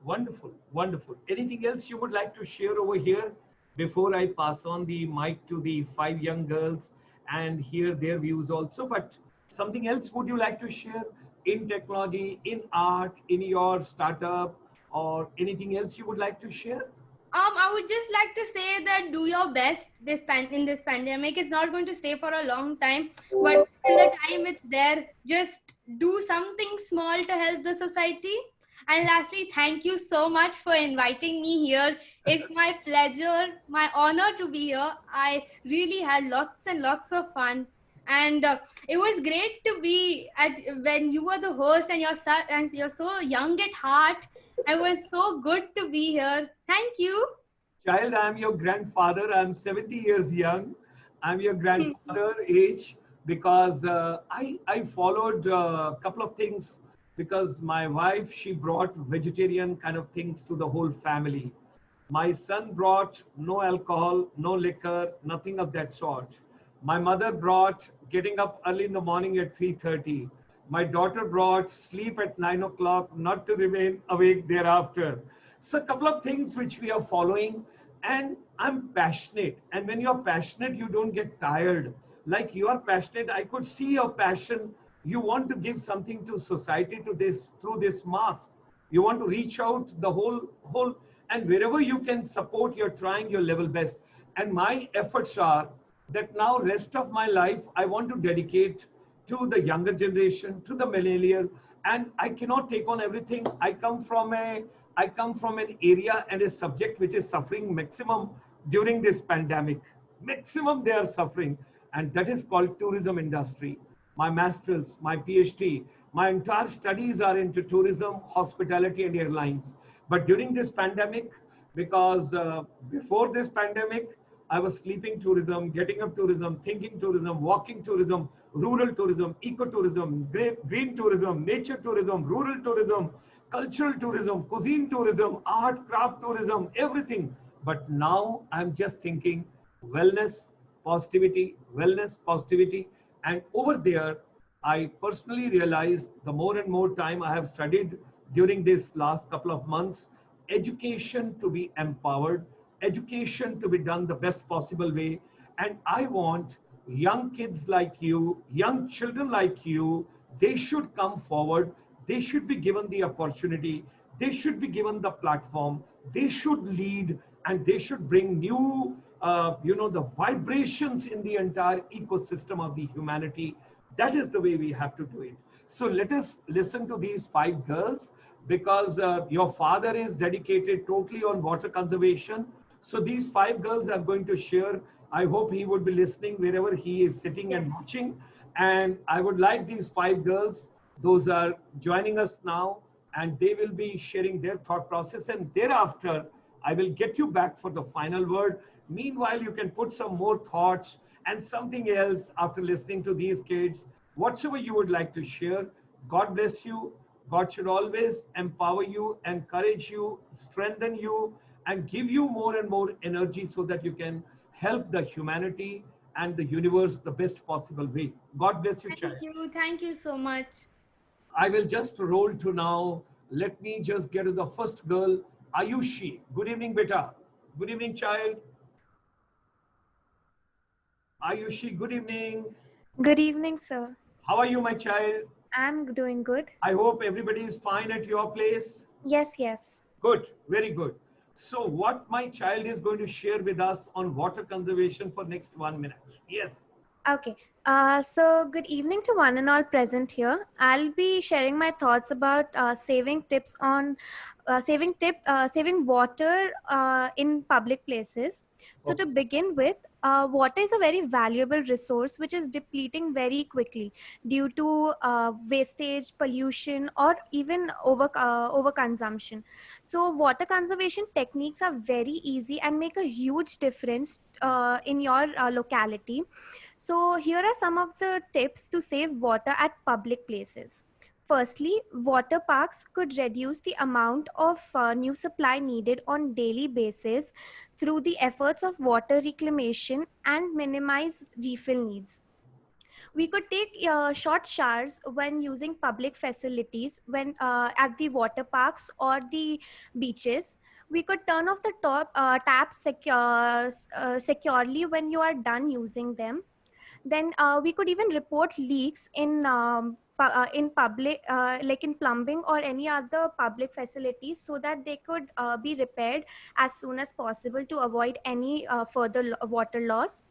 Wonderful, wonderful. Anything else you would like to share over here before I pass on the mic to the five young girls and hear their views also? But something else would you like to share in technology, in art, in your startup, or anything else you would like to share? I would just like to say that do your best in this pandemic. It's not going to stay for a long time, but till the time it's there, just do something small to help the society. And lastly, thank you so much for inviting me here. It's my pleasure, my honor to be here. I really had lots and lots of fun, and it was great to be at when you were the host and you're so young at heart. It was so good to be here. Thank you. Child, I'm your grandfather. I'm 70 years young. I'm your grandfather age because I followed a couple of things because my wife, she brought vegetarian kind of things to the whole family. My son brought no alcohol, no liquor, nothing of that sort. My mother brought getting up early in the morning at 3:30. My daughter brought sleep at 9 o'clock, not to remain awake thereafter. So a couple of things which we are following, and I'm passionate. And when you're passionate, you don't get tired. Like you are passionate, I could see your passion. You want to give something to society to this through this mask. You want to reach out the whole, and wherever you can support, you're trying your level best. And my efforts are that now rest of my life I want to dedicate to the younger generation, to the millennial, and I cannot take on everything. I come from an area and a subject which is suffering maximum during this pandemic. Maximum they are suffering, and that is called tourism industry. My master's, my PhD, my entire studies are into tourism, hospitality, and airlines. But during this pandemic, because before this pandemic, I was sleeping tourism, getting up tourism, thinking tourism, walking tourism, rural tourism, ecotourism, green tourism, nature tourism, rural tourism, cultural tourism, cuisine tourism, art, craft tourism, everything. But now I'm just thinking wellness, positivity, wellness, positivity. And over there, I personally realized the more and more time I have studied during this last couple of months, education to be empowered, education to be done the best possible way. And I want young kids like you, young children like you, they should come forward. They should be given the opportunity. They should be given the platform. They should lead, and they should bring new, the vibrations in the entire ecosystem of the humanity. That is the way we have to do it. So let us listen to these five girls because your father is dedicated totally on water conservation. So these five girls are going to share. I hope he would be listening wherever he is sitting and watching. And I would like these five girls, those are joining us now, and they will be sharing their thought process. And thereafter, I will get you back for the final word. Meanwhile, you can put some more thoughts and something else after listening to these kids, whatsoever you would like to share. God bless you. God should always empower you, encourage you, strengthen you, and give you more and more energy so that you can help the humanity and the universe the best possible way. God bless you, child. Thank you. Thank you so much. I will just roll to now. Let me just get to the first girl, Ayushi. Good evening, beta. Good evening, child. Ayushi, good evening. Good evening, sir. How are you, my child? I'm doing good. I hope everybody is fine at your place. Yes, yes. Good, very good. So what my child is going to share with us on water conservation for next 1 minute. Yes. Okay. So good evening to one and all present here. I'll be sharing my thoughts about saving tips on saving water in public places. So to Okay. begin with, water is a very valuable resource which is depleting very quickly due to wastage, pollution, or even overconsumption. So water conservation techniques are very easy and make a huge difference in your locality. So here are some of the tips to save water at public places. Firstly, water parks could reduce the amount of new supply needed on daily basis through the efforts of water reclamation and minimize refill needs. We could take short showers when using public facilities when at the water parks or the beaches. We could turn off the taps securely when you are done using them. Then we could even report leaks in in public, like in plumbing or any other public facilities, so that they could be repaired as soon as possible to avoid any further water loss.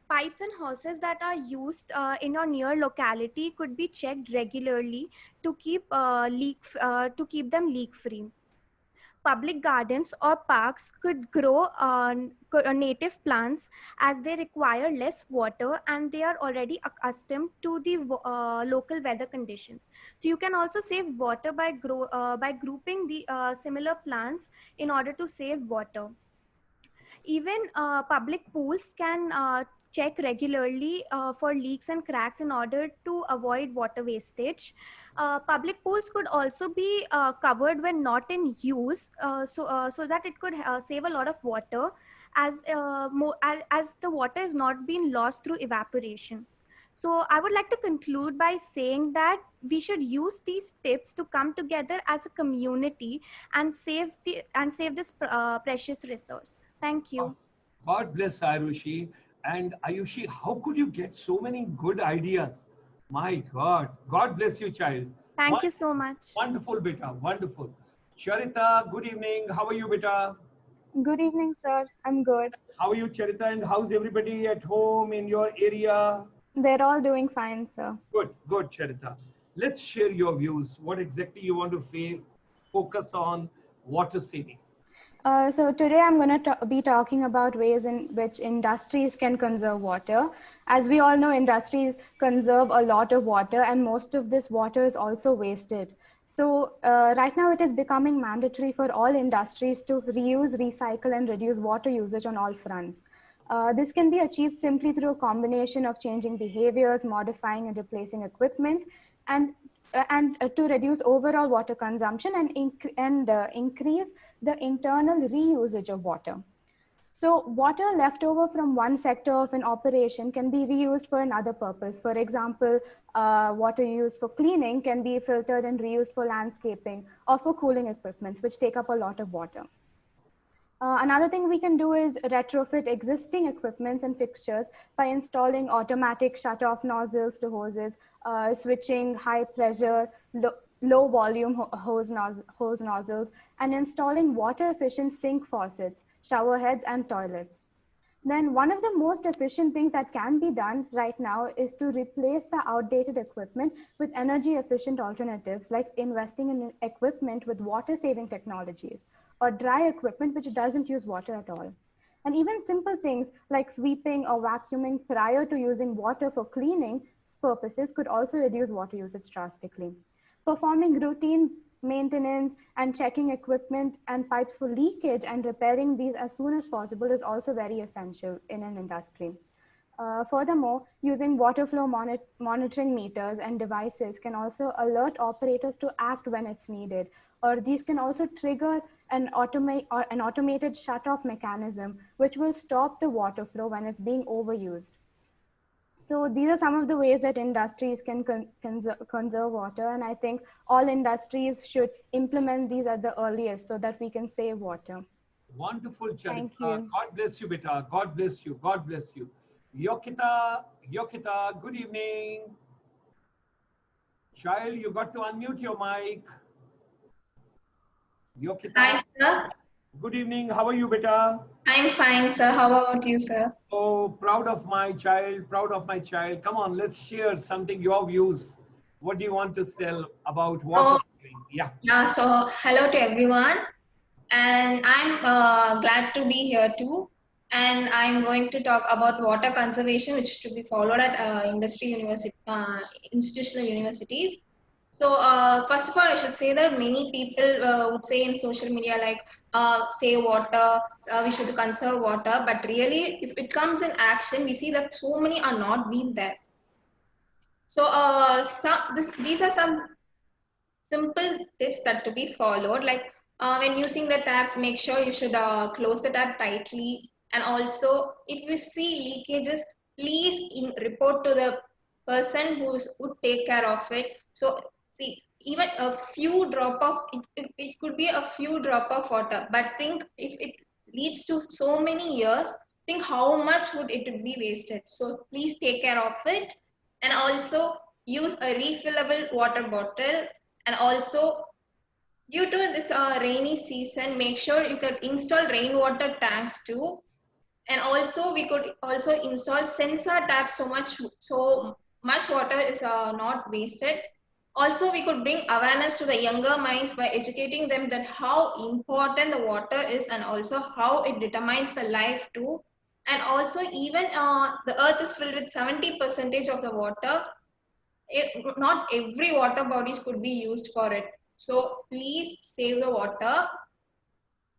Pipes and hoses that are used in your near locality could be checked regularly to to keep them leak free. Public gardens or parks could grow native plants, as they require less water and they are already accustomed to the local weather conditions. So you can also save water by grouping the similar plants in order to save water. Even public pools can check regularly for leaks and cracks in order to avoid water wastage. Public pools could also be covered when not in use, so that it could save a lot of water, as the water is not being lost through evaporation. So I would like to conclude by saying that we should use these tips to come together as a community and save this precious resource. Thank you. God bless Ayushi. And Ayushi, how could you get so many good ideas? My God. God bless you, child. Thank you so much. Wonderful, beta. Wonderful. Charita, good evening. How are you, beta? Good evening, sir. I'm good. How are you, Charita? And how's everybody at home in your area? They're all doing fine, sir. Good, good, Charita. Let's share your views. What exactly you want to focus on water saving? So today I'm going to be talking about ways in which industries can conserve water. As we all know, industries conserve a lot of water, and most of this water is also wasted. So right now it is becoming mandatory for all industries to reuse, recycle, and reduce water usage on all fronts. This can be achieved simply through a combination of changing behaviors, modifying and replacing equipment, and to reduce overall water consumption and increase the internal reusage of water. So water left over from one sector of an operation can be reused for another purpose. For example, water used for cleaning can be filtered and reused for landscaping or for cooling equipments, which take up a lot of water. Another thing we can do is retrofit existing equipments and fixtures by installing automatic shut-off nozzles to hoses, switching high pressure, low volume hose nozzles, and installing water efficient sink faucets, shower heads, and toilets. Then one of the most efficient things that can be done right now is to replace the outdated equipment with energy efficient alternatives, like investing in equipment with water saving technologies or dry equipment which doesn't use water at all. And even simple things like sweeping or vacuuming prior to using water for cleaning purposes could also reduce water usage drastically. Performing routine maintenance and checking equipment and pipes for leakage and repairing these as soon as possible is also very essential in an industry. Furthermore, using water flow monitoring meters and devices can also alert operators to act when it's needed, or these can also trigger an automated shut-off mechanism, which will stop the water flow when it's being overused. So these are some of the ways that industries can conserve water, and I think all industries should implement these at the earliest so that we can save water. Wonderful, Charita. Thank you. God bless you, beta. God bless you. God bless you. Yokita, good evening. Child, you got to unmute your mic. Yokita. Hi, sir. Good evening. How are you, beta? I'm fine, sir. How about you, sir? Oh, proud of my child. Proud of my child. Come on, let's share something, your views. What do you want to tell about water saving? Yeah. Yeah, so hello to everyone. And I'm glad to be here too. And I'm going to talk about water conservation, which is to be followed at institutional universities. So first of all, I should say that many people would say in social media, like, save water, we should conserve water. But really, if it comes in action, we see that so many are not being there. So these are some simple tips that to be followed. Like when using the taps, make sure you should close the tap tightly. And also, if you see leakages, please report to the person who would take care of it. So see, even a few drop of, it could be a few drop of water, but think if it leads to so many years, think how much would it be wasted. So please take care of it. And also use a refillable water bottle, and also due to this rainy season, make sure you could install rainwater tanks too. And also we could also install sensor taps so much water is not wasted. Also, we could bring awareness to the younger minds by educating them that how important the water is and also how it determines the life too. And also even the earth is filled with 70% of the water. Not every water bodies could be used for it. So please save the water.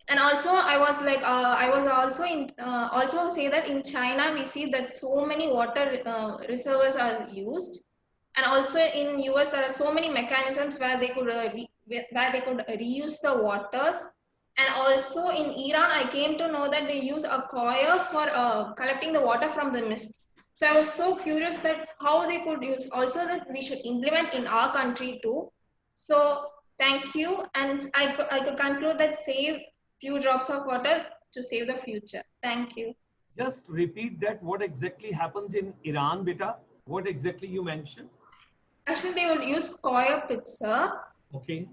And also I was like I was also in also say that in China we see that so many water reservoirs are used, and also in US there are so many mechanisms where they could where they could reuse the waters. And also in Iran I came to know that they use a coir for collecting the water from the mist. So I was so curious that how they could use, also that we should implement in our country too. So thank you, and I could conclude that save few drops of water to save the future. Thank you. Just repeat that. What exactly happens in Iran, beta? What exactly you mentioned? Actually, they would use coir pits, sir. Okay.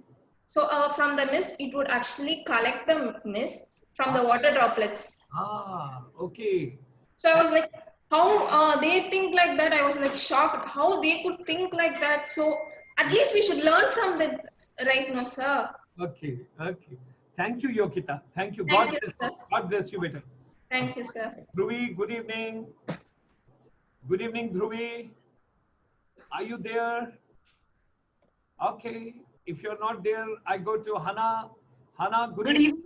So from the mist, it would actually collect the mist from the water droplets. Okay. So I was like, how they think like that? I was like shocked how they could think like that. So at least we should learn from that, right now, sir. Okay. Okay. Thank you, Yokita. Thank you. Thank you, sir. God bless you, beta. Thank you, sir. Dhruvi, good evening. Good evening, Dhruvi. Are you there? Okay. If you're not there, I go to Hana. Hana, good evening.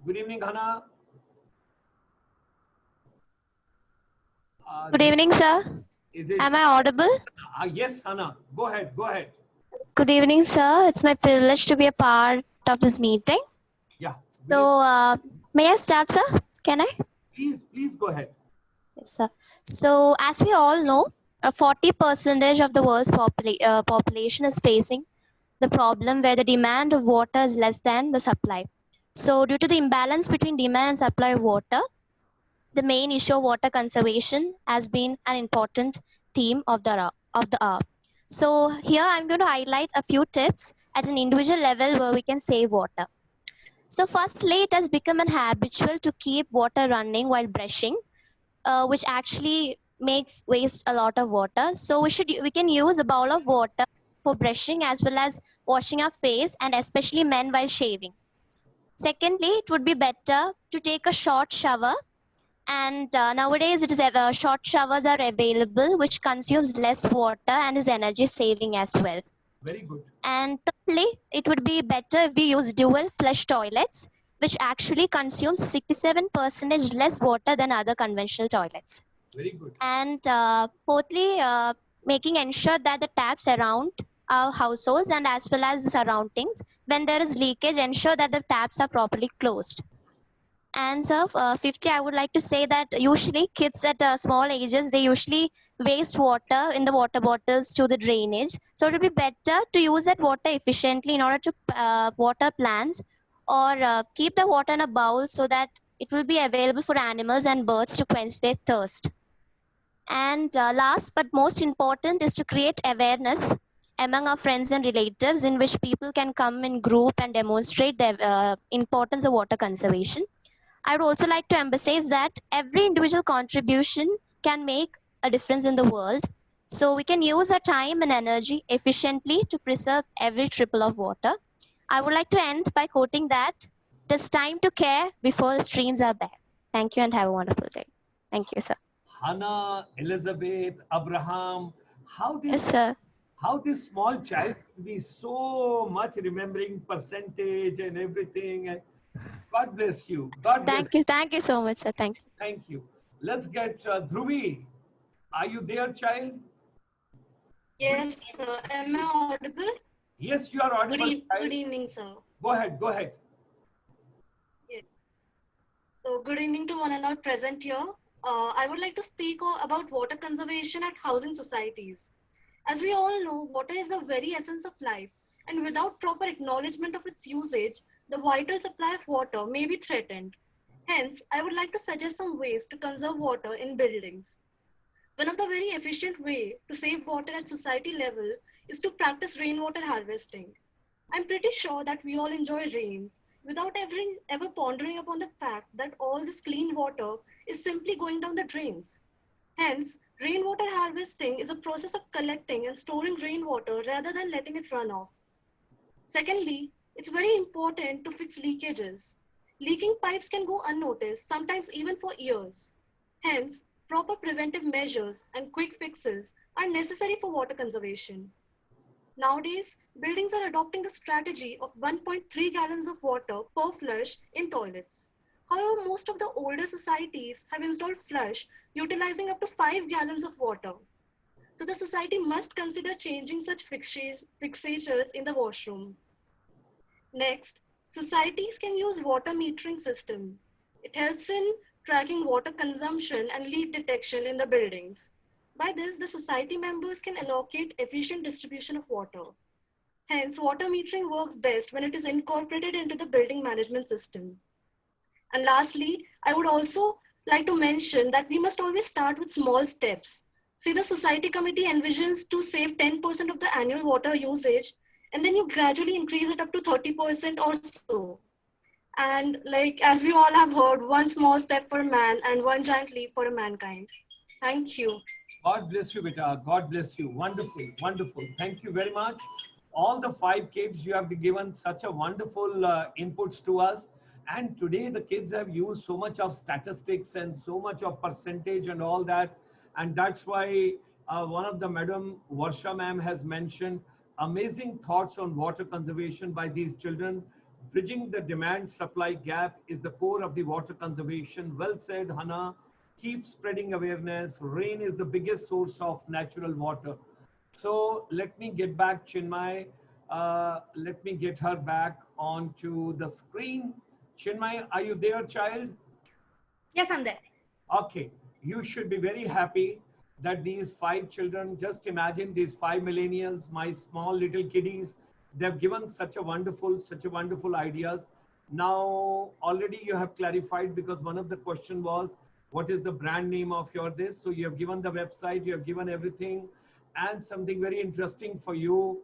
Good evening, Hana. Good evening, sir. Am I audible? Yes, Hana. Go ahead. Go ahead. Good evening, sir. It's my privilege to be a part of this meeting. Yeah. So, may I start, sir? Can I? Please go ahead. Yes, sir. So, as we all know, 40% of the world's population is facing the problem where the demand of water is less than the supply. So, due to the imbalance between demand and supply of water, the main issue of water conservation has been an important theme of the hour. So here I'm going to highlight a few tips at an individual level where we can save water. So firstly, it has become an habitual to keep water running while brushing, which actually makes waste a lot of water. So we can use a bowl of water for brushing as well as washing our face, and especially men while shaving. Secondly, it would be better to take a short shower. And nowadays, short showers are available, which consumes less water and is energy saving as well. Very good. And thirdly, it would be better if we use dual flush toilets, which actually consumes 67% less water than other conventional toilets. Very good. And fourthly, making ensure that the taps around our households and as well as the surroundings, when there is leakage, ensure that the taps are properly closed. And so, fifthly, I would like to say that usually kids at small ages, they usually waste water in the water bottles to the drainage. So it would be better to use that water efficiently in order to water plants, or keep the water in a bowl so that it will be available for animals and birds to quench their thirst. And last but most important is to create awareness among our friends and relatives, in which people can come in group and demonstrate the importance of water conservation. I would also like to emphasize that every individual contribution can make a difference in the world. So we can use our time and energy efficiently to preserve every trickle of water. I would like to end by quoting that it is time to care before the streams are bare. Thank you and have a wonderful day. Thank you, sir. Hannah, Elizabeth, Abraham, Yes, sir. How this small child can be so much remembering percentage and everything. And God bless you. God bless you. Thank you so much, sir. Thank you. Thank you. Let's get Dhruvi. Are you there, child? Yes, sir. Am I audible? Yes, you are audible. Good evening, sir. Go ahead. Go ahead. Yes. So, good evening to one and all present here. I would like to speak about water conservation at housing societies. As we all know, water is the very essence of life, and without proper acknowledgement of its usage, the vital supply of water may be threatened. Hence, I would like to suggest some ways to conserve water in buildings. One of the very efficient way to save water at society level is to practice rainwater harvesting. I'm pretty sure that we all enjoy rains without ever pondering upon the fact that all this clean water is simply going down the drains. Hence, rainwater harvesting is a process of collecting and storing rainwater rather than letting it run off. Secondly, it's very important to fix leakages. Leaking pipes can go unnoticed, sometimes even for years. Hence, proper preventive measures and quick fixes are necessary for water conservation. Nowadays, buildings are adopting the strategy of 1.3 gallons of water per flush in toilets. However, most of the older societies have installed flush utilizing up to 5 gallons of water. So the society must consider changing such fixatures in the washroom. Next, societies can use water metering system. It helps in tracking water consumption and leak detection in the buildings. By this, the society members can allocate efficient distribution of water. Hence, water metering works best when it is incorporated into the building management system. And lastly, I would also like to mention that we must always start with small steps. See, the society committee envisions to save 10% of the annual water usage, and then you gradually increase it up to 30% or so. And like, as we all have heard, one small step for man and one giant leap for mankind. Thank you. God bless you, beta. God bless you. Wonderful, wonderful. Thank you very much. All the 5 kids, you have given such a wonderful inputs to us. And today the kids have used so much of statistics and so much of percentage and all that. And that's why one of the Madam Varsha ma'am has mentioned amazing thoughts on water conservation by these children. Bridging the demand supply gap is the core of the water conservation. Well said, Hannah. Keep spreading awareness. Rain is the biggest source of natural water. So let me get back Chinmay. Let me get her back onto the screen. Chinmay, are you there, child? Yes, I'm there. Okay, you should be very happy that these 5 children, just imagine these 5 millennials, my small little kiddies, they've given such a wonderful ideas. Now, already you have clarified because one of the question was, what is the brand name of your this? So you have given the website, you have given everything. And something very interesting for you,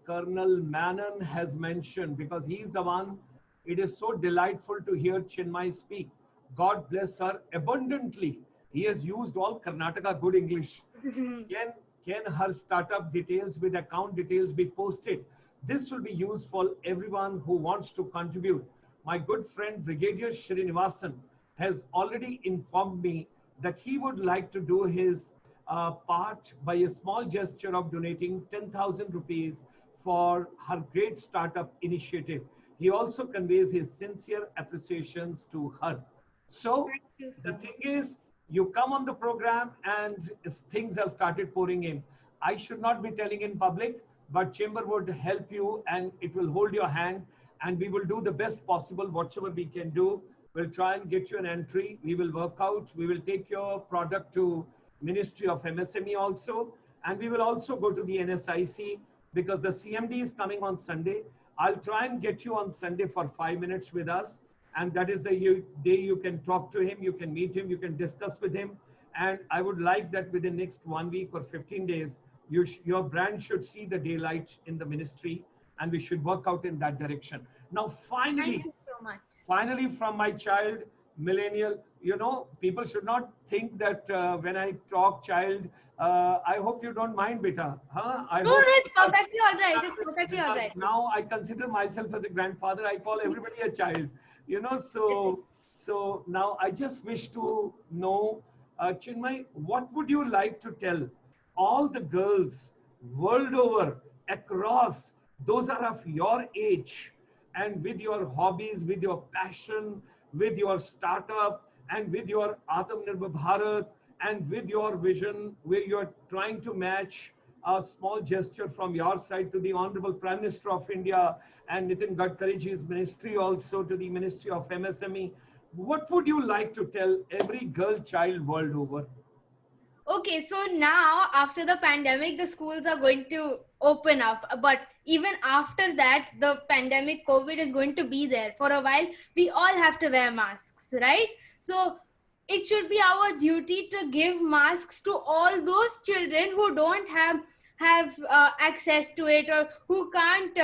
Colonel Manon has mentioned, because he's the one, it is so delightful to hear Chinmay speak. God bless her abundantly. He has used all Karnataka good English. Can her startup details with account details be posted? This will be used for everyone who wants to contribute. My good friend Brigadier Srinivasan has already informed me that he would like to do his part by a small gesture of donating 10,000 rupees for her great startup initiative. He also conveys his sincere appreciations to her. So the thing is, you come on the program and things have started pouring in. I should not be telling in public, but Chamber would help you and it will hold your hand and we will do the best possible, whatever we can do. We'll try and get you an entry. We will work out. We will take your product to Ministry of MSME also. And we will also go to the NSIC because the CMD is coming on Sunday. I'll try and get you on Sunday for 5 minutes with us. And that is the day you can talk to him, you can meet him, you can discuss with him. And I would like that within next 1 week or 15 days, your brand should see the daylight in the ministry and we should work out in that direction. Now, finally, Thank you so much. Finally, from my child, millennial, you know, people should not think that when I talk child, I hope you don't mind, beta. Huh? No, it's perfectly all right. It's perfectly all right. Now I consider myself as a grandfather. I call everybody a child. You know, so now I just wish to know, Chinmay, what would you like to tell all the girls world over, across, those are of your age, and with your hobbies, with your passion, with your startup, and with your Atmanirbhar Bharat, and with your vision, where you are trying to match a small gesture from your side to the Honorable Prime Minister of India and Nitin Gadkariji's ministry also to the Ministry of MSME. What would you like to tell every girl child world over? Okay, so now after the pandemic, the schools are going to open up. But even after that, the pandemic, COVID is going to be there for a while. We all have to wear masks, right? So it should be our duty to give masks to all those children who don't have access to it, or who can't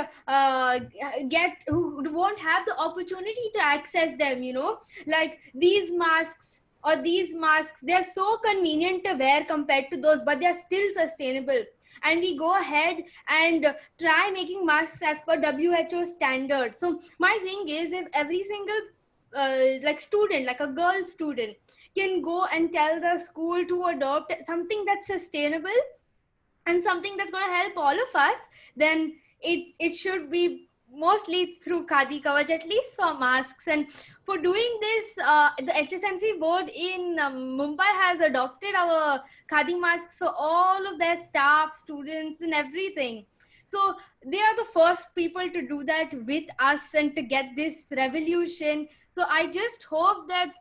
who won't have the opportunity to access them, you know. Like these masks, they're so convenient to wear compared to those, but they're still sustainable. And we go ahead and try making masks as per WHO standards. So my thing is, if every single like student, like a girl student, can go and tell the school to adopt something that's sustainable and something that's going to help all of us, then it should be mostly through Khadi Kavach, at least for masks. And for doing this, the HSNC board in Mumbai has adopted our Khadi masks, so all of their staff, students and everything. So they are the first people to do that with us and to get this revolution. So I just hope that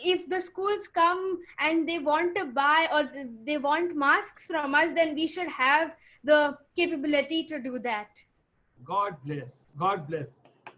if the schools come and they want to buy or they want masks from us, then we should have the capability to do that. God bless. God bless.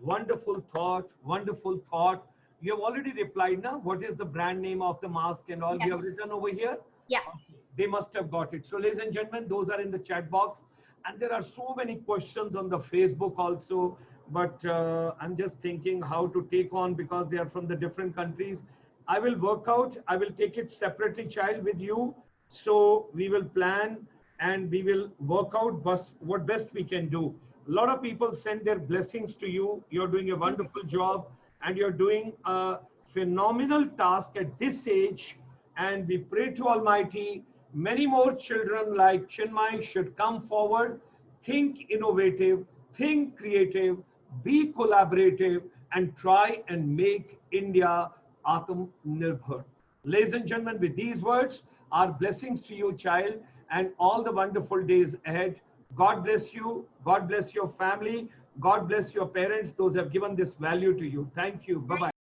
Wonderful thought. Wonderful thought. You have already replied now. What is the brand name of the mask and all? Yeah. You have written over here? Yeah. Okay. They must have got it. So ladies and gentlemen, those are in the chat box. And there are so many questions on the Facebook also. But I'm just thinking how to take on, because they are from the different countries. I will work out. I will take it separately, child, with you. So we will plan and we will work out what best we can do. A lot of people send their blessings to you. You're doing a wonderful job and you're doing a phenomenal task at this age. And we pray to Almighty, many more children like Chinmay should come forward, think innovative, think creative, be collaborative, and try and make India Atmanirbhar. Ladies and gentlemen, with these words, our blessings to you, child, and all the wonderful days ahead. God bless you. God bless your family. God bless your parents. Those have given this value to you. Thank you. Bye-bye.